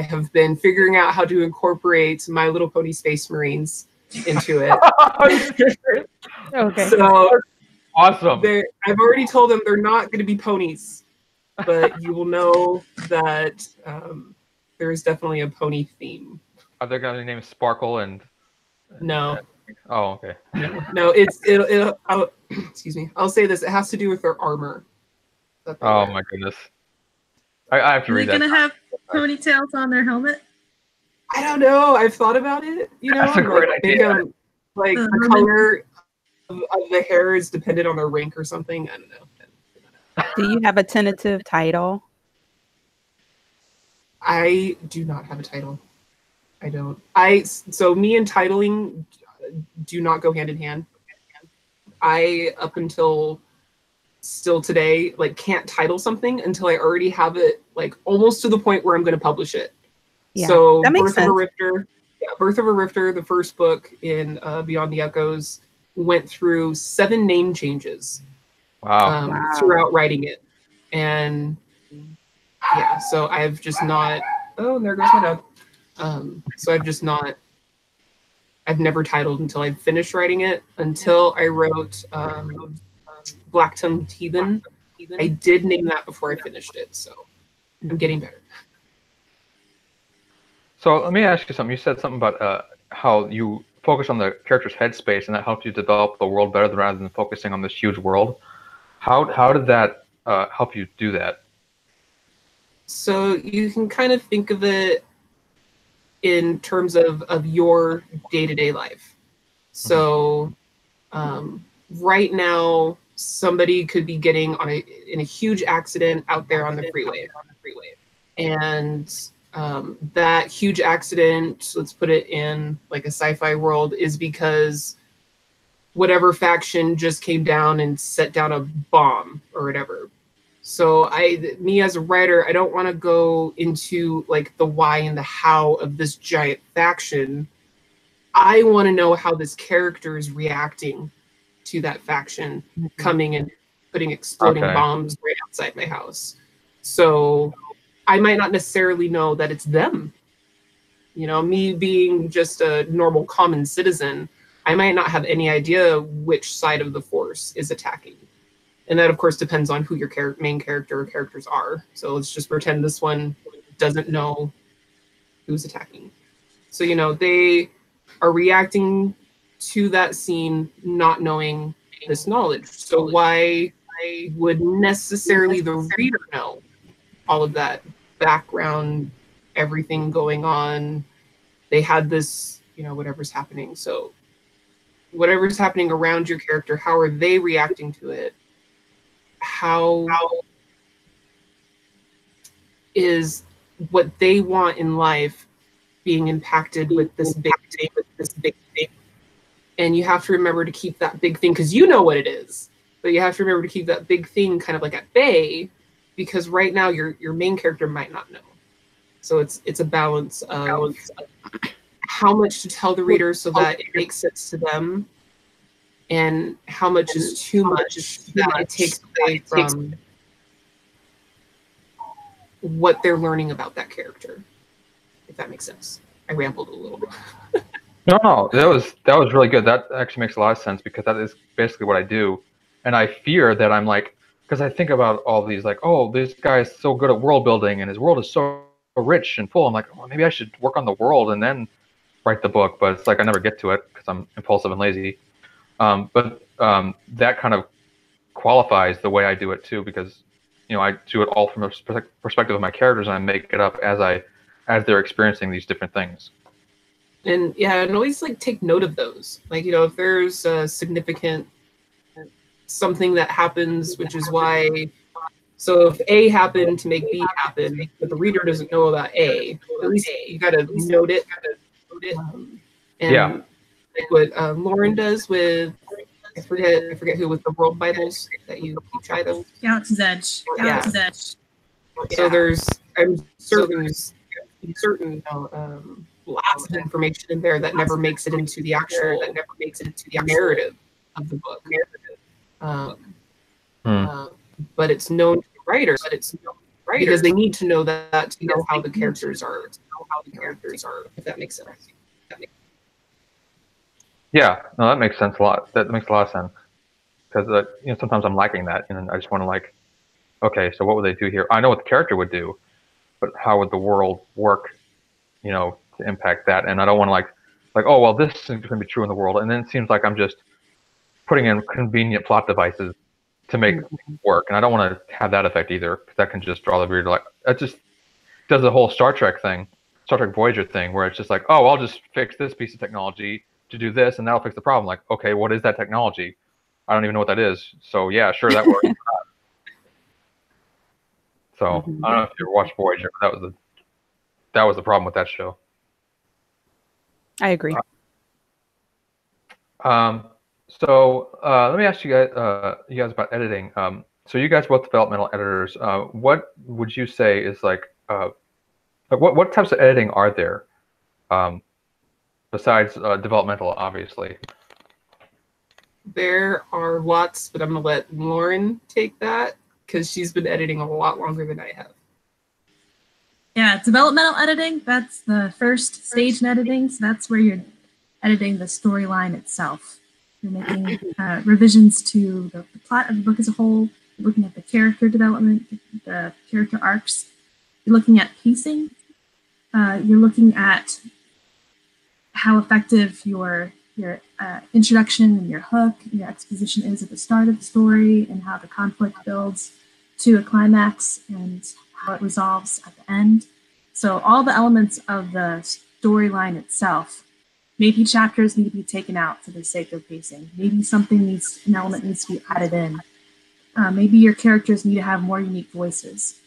have been figuring out how to incorporate My Little Pony Space Marines into it. Okay. So awesome. I've already told them they're not going to be ponies, but you will know that there is definitely a pony theme. Are they going to name Sparkle and? No. Oh, okay. No. Excuse me. I'll say this. It has to do with their armor. Oh my goodness. I have to read that. Are they gonna have ponytails on their helmet? I don't know. I've thought about it. That's a great idea. Like the color of the hair is dependent on their rank or something. I don't know. Do you have a tentative title? I do not have a title. I don't. So me and titling do not go hand in hand. I, up until still today, like can't title something until I already have it like almost to the point where I'm going to publish it. Yeah, so that makes Birth sense. of a Rifter, Birth of a Rifter, the first book in Beyond the Echoes, went through 7 name changes. Wow. Throughout writing it. And yeah, so I've just not, oh, there goes my dog. So I've never titled until I finished writing it, until I wrote Black-Tongued Heathen. I did name that before I finished it, so I'm getting better. So let me ask you something. You said something about how you focus on the character's headspace, and that helps you develop the world better rather than focusing on this huge world. How did that help you do that? So you can kind of think of it in terms of your day-to-day life. So right now, somebody could be getting in a huge accident out there on the freeway. And that huge accident, let's put it in like a sci-fi world, is because whatever faction just came down and set down a bomb or whatever. So me as a writer, I don't want to go into like the why and the how of this giant faction. I want to know how this character is reacting to that faction coming and putting exploding bombs right outside my house. So I might not necessarily know that it's them. You know, me being just a normal common citizen, I might not have any idea which side of the force is attacking. And that, of course, depends on who your main character or characters are. So let's just pretend this one doesn't know who's attacking. So, you know, they are reacting to that scene not knowing this knowledge. So why would necessarily the reader know all of that background, everything going on? They had this, you know, whatever's happening. So whatever's happening around your character, how are they reacting to it? How is what they want in life being impacted with this big thing? And you have to remember to keep that big thing, because you know what it is, but you have to remember to keep that big thing kind of like at bay, because right now your main character might not know. So it's a balance of how much to tell the reader so that it makes sense to them, and how much is too much that it takes away from what they're learning about that character, if that makes sense. I rambled a little bit. No, that was really good. That actually makes a lot of sense, because that is basically what I do. And I fear that I'm like, because I think about all these like, oh, this guy is so good at world building and his world is so rich and full. I'm like, well, maybe I should work on the world and then write the book. But it's like I never get to it because I'm impulsive and lazy. But that kind of qualifies the way I do it too, because you know I do it all from a perspective of my characters, and I make it up as they're experiencing these different things. And yeah, and always like take note of those. Like, you know, if there's a significant something that happens, which is why. So if A happened to make B happen, but the reader doesn't know about A, at least you got to note it. And like what Lauren does with, I forget who, with the world Bibles that you keep track of. Galaxy's Edge. Galaxy's Edge. So I'm certain lots of information in there that never makes it into the actual narrative of the book. But it's known to the writers, because they need to know that to know how the characters are, if that makes sense. Yeah, no, that makes sense a lot. That makes a lot of sense, because you know, sometimes I'm lacking that, and I just want to like, okay, so what would they do here? I know what the character would do, but how would the world work, to impact that? And I don't want to like, oh, well, this is going to be true in the world. And then it seems like I'm just putting in convenient plot devices to make it work. And I don't want to have that effect either, because that can just draw the reader like, that just does the whole Star Trek Voyager thing, where it's just like, oh, I'll just fix this piece of technology to do this, and that'll fix the problem. Like, okay, what is that technology? I don't even know what that is. So yeah, sure, that works. So I don't know if you ever watched Voyager, but that was the problem with that show. I agree. So let me ask you guys about editing. So you guys are both developmental editors. What would you say is like what types of editing are there besides developmental, obviously? There are lots, but I'm going to let Lauren take that because she's been editing a lot longer than I have. Yeah, developmental editing, that's the first stage in editing. So that's where you're editing the storyline itself. You're making revisions to the plot of the book as a whole. You're looking at the character development, the character arcs. You're looking at pacing. You're looking at how effective your introduction and your hook, your exposition is at the start of the story, and how the conflict builds to a climax and how it resolves at the end. So all the elements of the storyline itself. Maybe chapters need to be taken out for the sake of pacing. Maybe an element needs to be added in. Maybe your characters need to have more unique voices.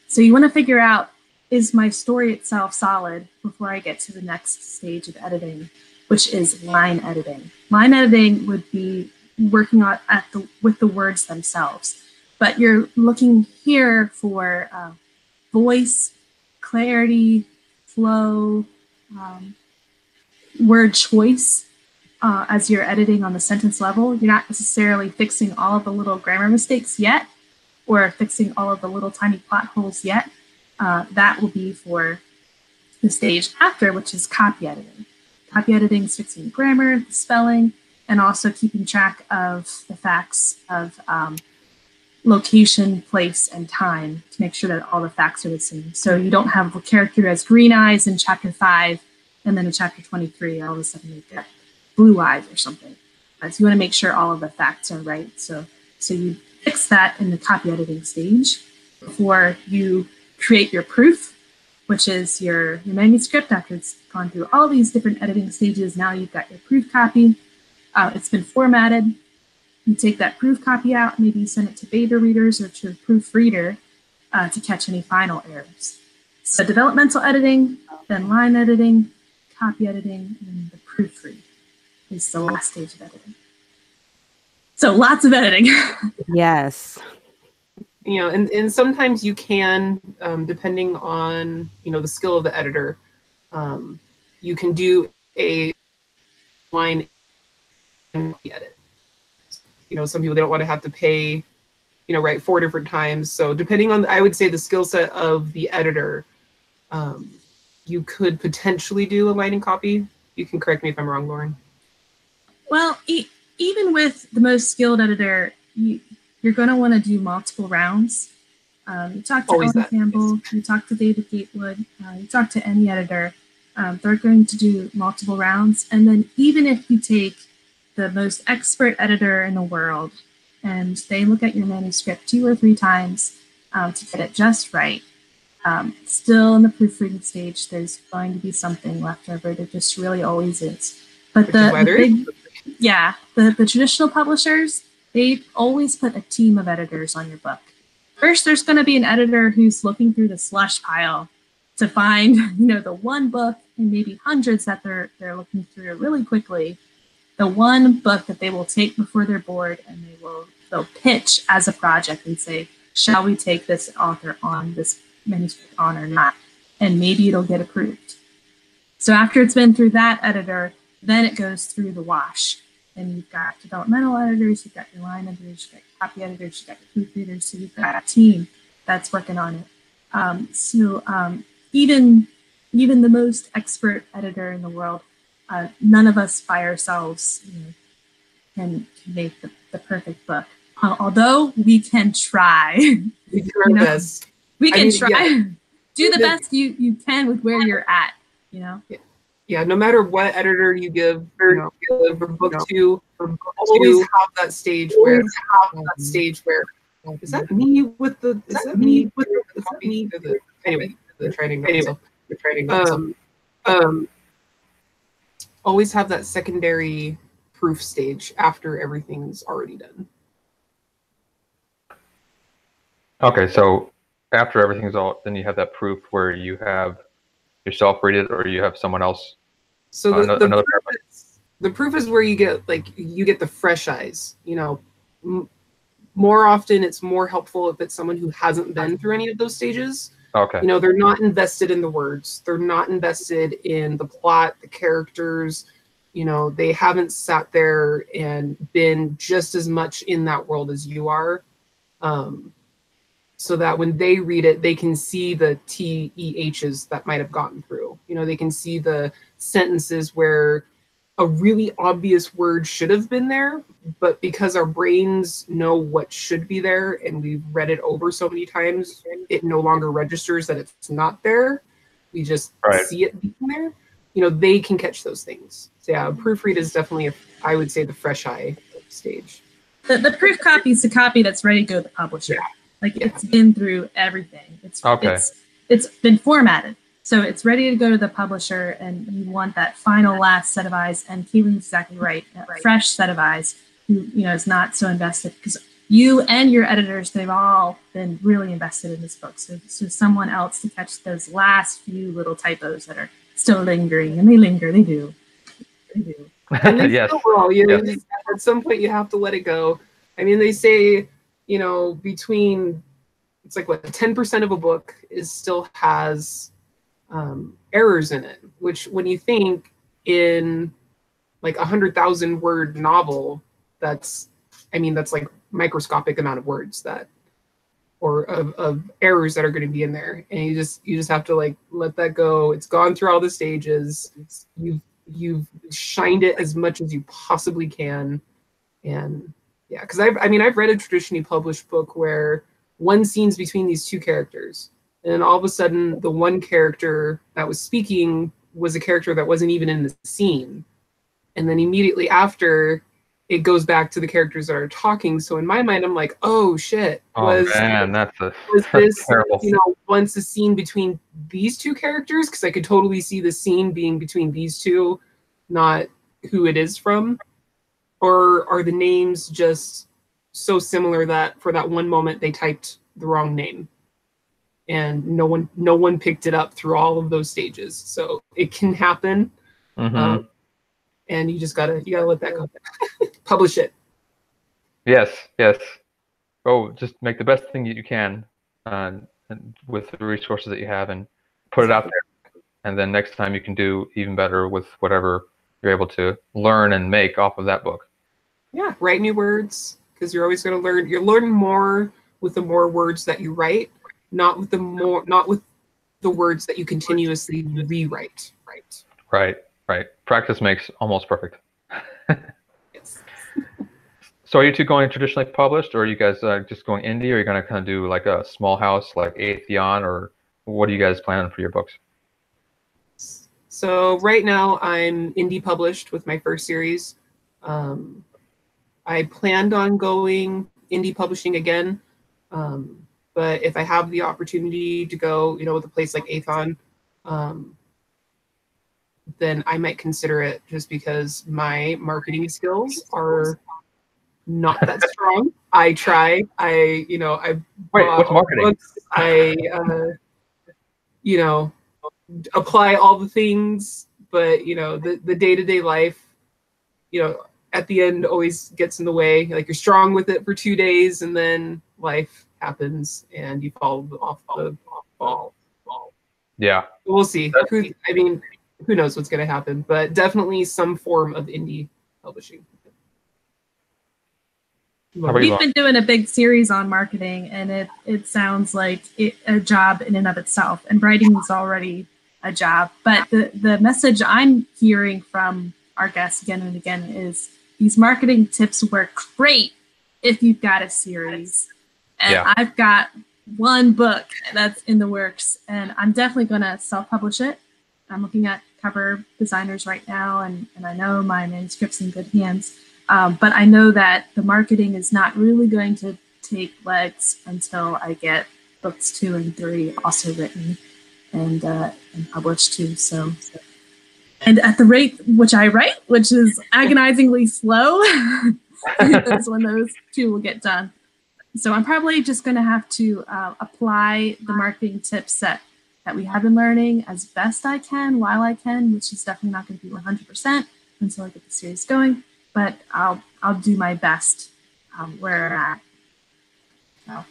So you want to figure out, is my story itself solid before I get to the next stage of editing, which is line editing. Line editing would be working on with the words themselves. But you're looking here for voice, clarity, flow, word choice as you're editing on the sentence level. You're not necessarily fixing all of the little grammar mistakes yet, or fixing all of the little tiny plot holes yet. That will be for the stage after, which is copy editing. Copy editing is fixing the grammar, the spelling, and also keeping track of the facts of location, place, and time to make sure that all the facts are the same. So you don't have a character as green eyes in chapter 5, and then in chapter 23, all of a sudden you get blue eyes or something. So you want to make sure all of the facts are right. So you fix that in the copy editing stage before you create your proof, which is your manuscript. After it's gone through all these different editing stages, now you've got your proof copy. It's been formatted. You take that proof copy out, maybe send it to beta readers or to a proofreader to catch any final errors. So developmental editing, then line editing, copy editing, and the proofread is the last stage of editing. So lots of editing. Yes. And sometimes you can, depending on, the skill of the editor, you can do a line edit. Some people, they don't want to have to pay, write 4 different times. So depending on, I would say, the skill set of the editor, you could potentially do a line and copy. You can correct me if I'm wrong, Lauren. Well, even with the most skilled editor, you're going to want to do multiple rounds. You talk to Ellen Campbell, you talk to David Gatewood, you talk to any editor, they're going to do multiple rounds. And then even if you take the most expert editor in the world and they look at your manuscript 2 or 3 times to get it just right, still in the proofreading stage, there's going to be something left over. There just really always is. But the traditional publishers, they always put a team of editors on your book. First, there's going to be an editor who's looking through the slush pile to find, the one book and maybe hundreds that they're looking through really quickly. The one book that they will take before they're bored, and they'll pitch as a project and say, shall we take this author on, this manuscript on or not? And maybe it'll get approved. So after it's been through that editor, then it goes through the wash. And you've got developmental editors, you've got your line editors, you've got your copy editors, you've got your proofreaders, so you've got a team that's working on it. Even the most expert editor in the world, none of us by ourselves can make the perfect book. Although we can try. We can try. We can try. do the best you can with where you're at, you know? Yeah, no matter what editor you give, give a book to, always have that stage where is that me with the copy? Anyway, the training myself. Always have that secondary proof stage after everything's already done. Okay, so after everything's all, then you have that proof where you have yourself read it, or you have someone else. So the proof is where you get the fresh eyes. You know, more often it's more helpful if it's someone who hasn't been through any of those stages. Okay. You know, they're not invested in the words. They're not invested in the plot, the characters. You know, they haven't sat there and been just as much in that world as you are. So that when they read it, they can see the TEHs that might have gotten through. You know, they can see the sentences where a really obvious word should have been there, but because our brains know what should be there and we've read it over so many times, it no longer registers that it's not there. We just see it being there. You know, they can catch those things. So yeah, proofread is definitely, I would say, the fresh eye stage. The proof copy is the copy that's ready to go to the publisher. Yeah. Like it's been through everything. It's been formatted. So it's ready to go to the publisher, and you want that final last set of eyes, and Keelan's exactly right, a fresh set of eyes who, you know, is not so invested, because you and your editors, they've all been really invested in this book. So someone else to catch those last few little typos that are still lingering, and they linger, they do. Yes. At some point you have to let it go. I mean, they say, you know, between, it's like what, 10% of a book still has errors in it, which when you think in like 100,000 word novel, that's like microscopic amount of words of errors that are going to be in there. And you just have to like let that go. It's gone through all the stages. You've shined it as much as you possibly can. And yeah, because I've read a traditionally published book where one scene's between these two characters, and then all of a sudden the one character that was speaking was a character that wasn't even in the scene, and then immediately after it goes back to the characters that are talking. So in my mind, I'm like, oh shit, was this terrible. You know, once a scene between these two characters? Because I could totally see the scene being between these two, not who it is from. Or are the names just so similar that for that one moment they typed the wrong name, and no one picked it up through all of those stages? So it can happen, and you just gotta let that go. Publish it. Yes. Oh, just make the best thing you can, and with the resources that you have, and put it out there. And then next time you can do even better with whatever you're able to learn and make off of that book. Yeah, write new words, because you're always going to learn. You're learning more with the more words that you write, not with the words that you continuously rewrite. Right. Practice makes almost perfect. Yes. So are you two going traditionally published, or are you guys just going indie? Or are you going to kind of do like a small house like Atheon, or what are you guys planning for your books? So right now I'm indie published with my first series. I planned on going indie publishing again, but if I have the opportunity to go, you know, with a place like Athon, then I might consider it, just because my marketing skills are not that strong. I try. I what's marketing? Books. I apply all the things, but you know, the day-to-day life, you know, at the end always gets in the way. Like, you're strong with it for 2 days, and then life happens and you fall off the ball. Yeah. We'll see. Who knows what's going to happen, but definitely some form of indie publishing. We've been doing a big series on marketing, and it sounds like a job in and of itself, and writing is already a job. But the message I'm hearing from our guests again and again is these marketing tips work great if you've got a series. And I've got one book that's in the works, and I'm definitely going to self-publish it. I'm looking at cover designers right now, and I know my manuscript's in good hands. But I know that the marketing is not really going to take legs until I get books 2 and 3 also written and published too. So, and at the rate which I write, which is agonizingly slow, that's when those 2 will get done. So I'm probably just going to have to apply the marketing tips that we have been learning as best I can while I can, which is definitely not going to be 100% until I get the series going. But I'll do my best where I'm at. So.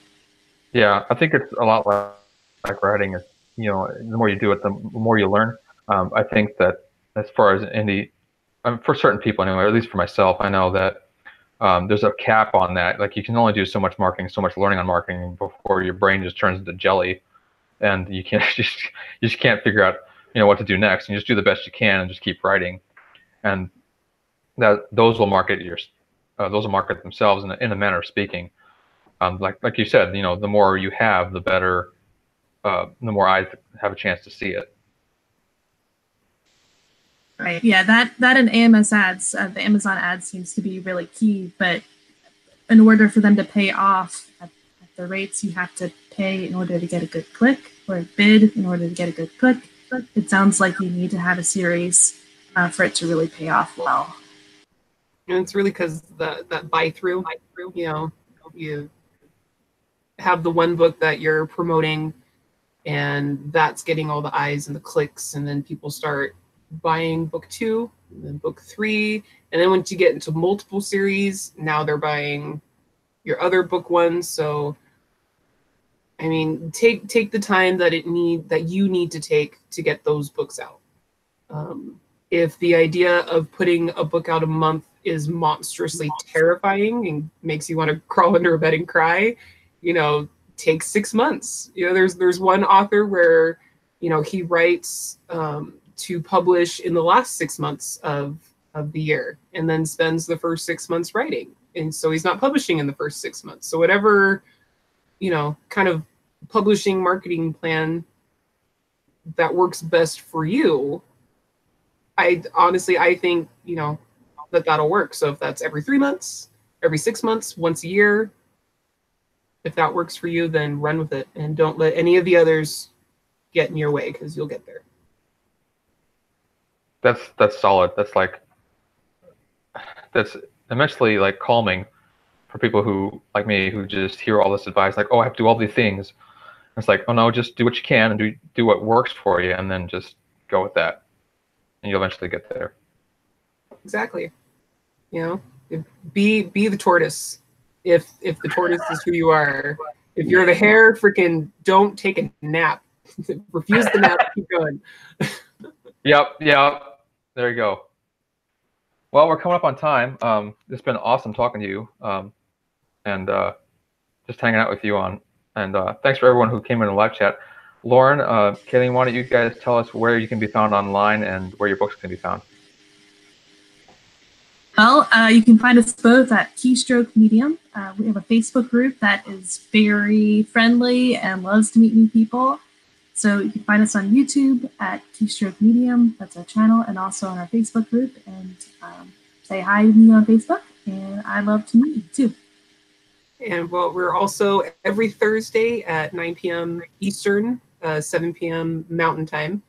Yeah, I think it's a lot like writing. Is, you know, the more you do it, the more you learn. I think that as far as indie, for certain people anyway, or at least for myself, I know that there's a cap on that. Like you can only do so much marketing, so much learning on marketing before your brain just turns into jelly, and you just can't figure out, you know, what to do next. And you just do the best you can and just keep writing, and that those will market themselves in a manner of speaking. Like you said, you know, the more you have, the better, the more eyes have a chance to see it. Right. Yeah, that and AMS ads, the Amazon ads seems to be really key. But in order for them to pay off at the rates you have to pay in order to get a good click, or bid in order to get a good click, it sounds like you need to have a series for it to really pay off well. And it's really because that buy through, you know, you have the one book that you're promoting, and that's getting all the eyes and the clicks, and then people start buying book 2, and then book 3, and then once you get into multiple series, now they're buying your other book 1. So, I mean, take the time that you need to take to get those books out. If the idea of putting a book out a month is monstrously terrifying and makes you want to crawl under a bed and cry, you know, take 6 months. You know, there's one author where, you know, he writes to publish in the last 6 months of the year, and then spends the first 6 months writing, and so he's not publishing in the first 6 months. So whatever, you know, kind of publishing marketing plan that works best for you, I think, you know, that'll work. So if that's every 3 months, every 6 months, once a year, if that works for you, then run with it, and don't let any of the others get in your way, because you'll get there. That's solid. That's immensely like calming for people who, like me, who just hear all this advice, like, oh, I have to do all these things. It's like, oh no, just do what you can and do what works for you, and then just go with that, and you'll eventually get there. Exactly. You know, be the tortoise. If the tortoise is who you are. If you're the hare, freaking don't take a nap. Refuse the nap. Keep going. Yep. There you go. Well, we're coming up on time. It's been awesome talking to you, and just hanging out with you on. And thanks for everyone who came in the live chat. Lauren, Kalene, why don't you guys tell us where you can be found online and where your books can be found? Well, you can find us both at Keystroke Medium. We have a Facebook group that is very friendly and loves to meet new people. So you can find us on YouTube at Keystroke Medium. That's our channel, and also on our Facebook group. And say hi to me on Facebook, and I'd love to meet you too. And well, we're also every Thursday at 9 p.m. Eastern, 7 p.m. Mountain Time.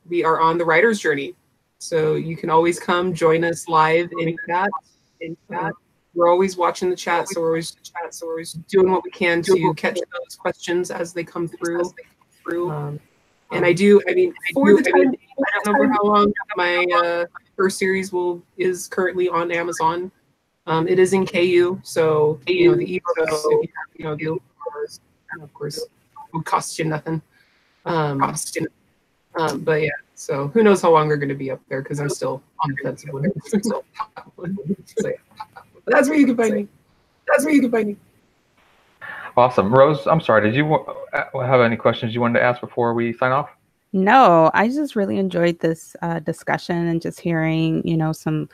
We are on the writer's journey. So you can always come join us live in chat. We're always watching the chat, so we're always doing what we can to catch those questions as they come through. And I mean, for the time, I don't know for how long my first series is currently on Amazon. It is in KU, so you know the ebook, if you have, you know, the of course, it would cost you nothing. But yeah, so who knows how long they're going to be up there, because I'm still on the fence of whatever. So yeah. That's where you can find me. Awesome. Rose, I'm sorry, did you have any questions you wanted to ask before we sign off? No, I just really enjoyed this discussion, and just hearing, you know, some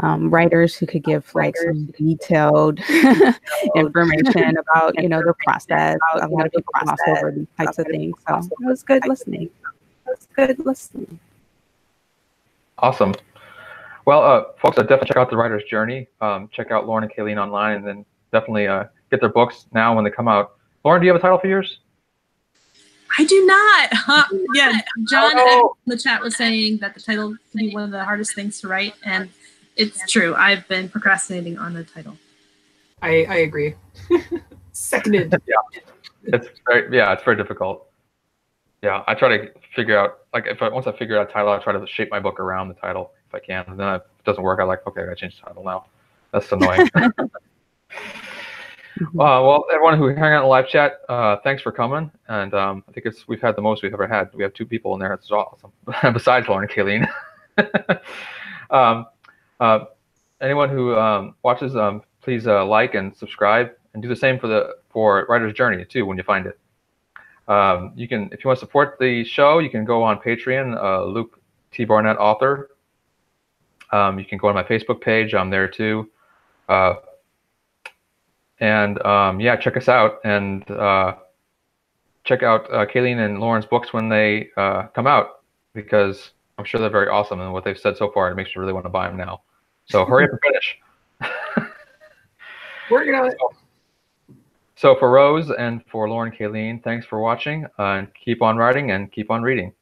writers who could give like some detailed information about, you know, the process. A lot of people gloss over these types of things. So it was good listening. Awesome. Well, folks, definitely check out The Writer's Journey. Check out Lauren and Kalene online, and then definitely get their books now when they come out. Lauren, do you have a title for yours? I do not. Yeah, John in the chat was saying that the title can be one of the hardest things to write, and it's true. I've been procrastinating on the title. I agree. Seconded. Yeah, it's very difficult. Yeah, I try to figure out, like, once I figure out a title, I try to shape my book around the title if I can. And then if it doesn't work, I'm like, okay, I gotta change the title now. That's annoying. Well, everyone who hung out in the live chat, thanks for coming. And I think we've had the most we've ever had. We have 2 people in there. It's awesome. Besides Lauren and Kalene. Anyone who watches, please like and subscribe, and do the same for Writer's Journey too when you find it. You can, if you want to support the show, you can go on Patreon, Luke T. Barnett author. You can go on my Facebook page. I'm there too. Yeah, check us out, and check out Kalene and Lauren's books when they come out, because I'm sure they're very awesome, and what they've said so far, it makes me really want to buy them now. So hurry up and finish. Working on it. So for Rose and for Lauren and Kalene, thanks for watching, and keep on writing and keep on reading.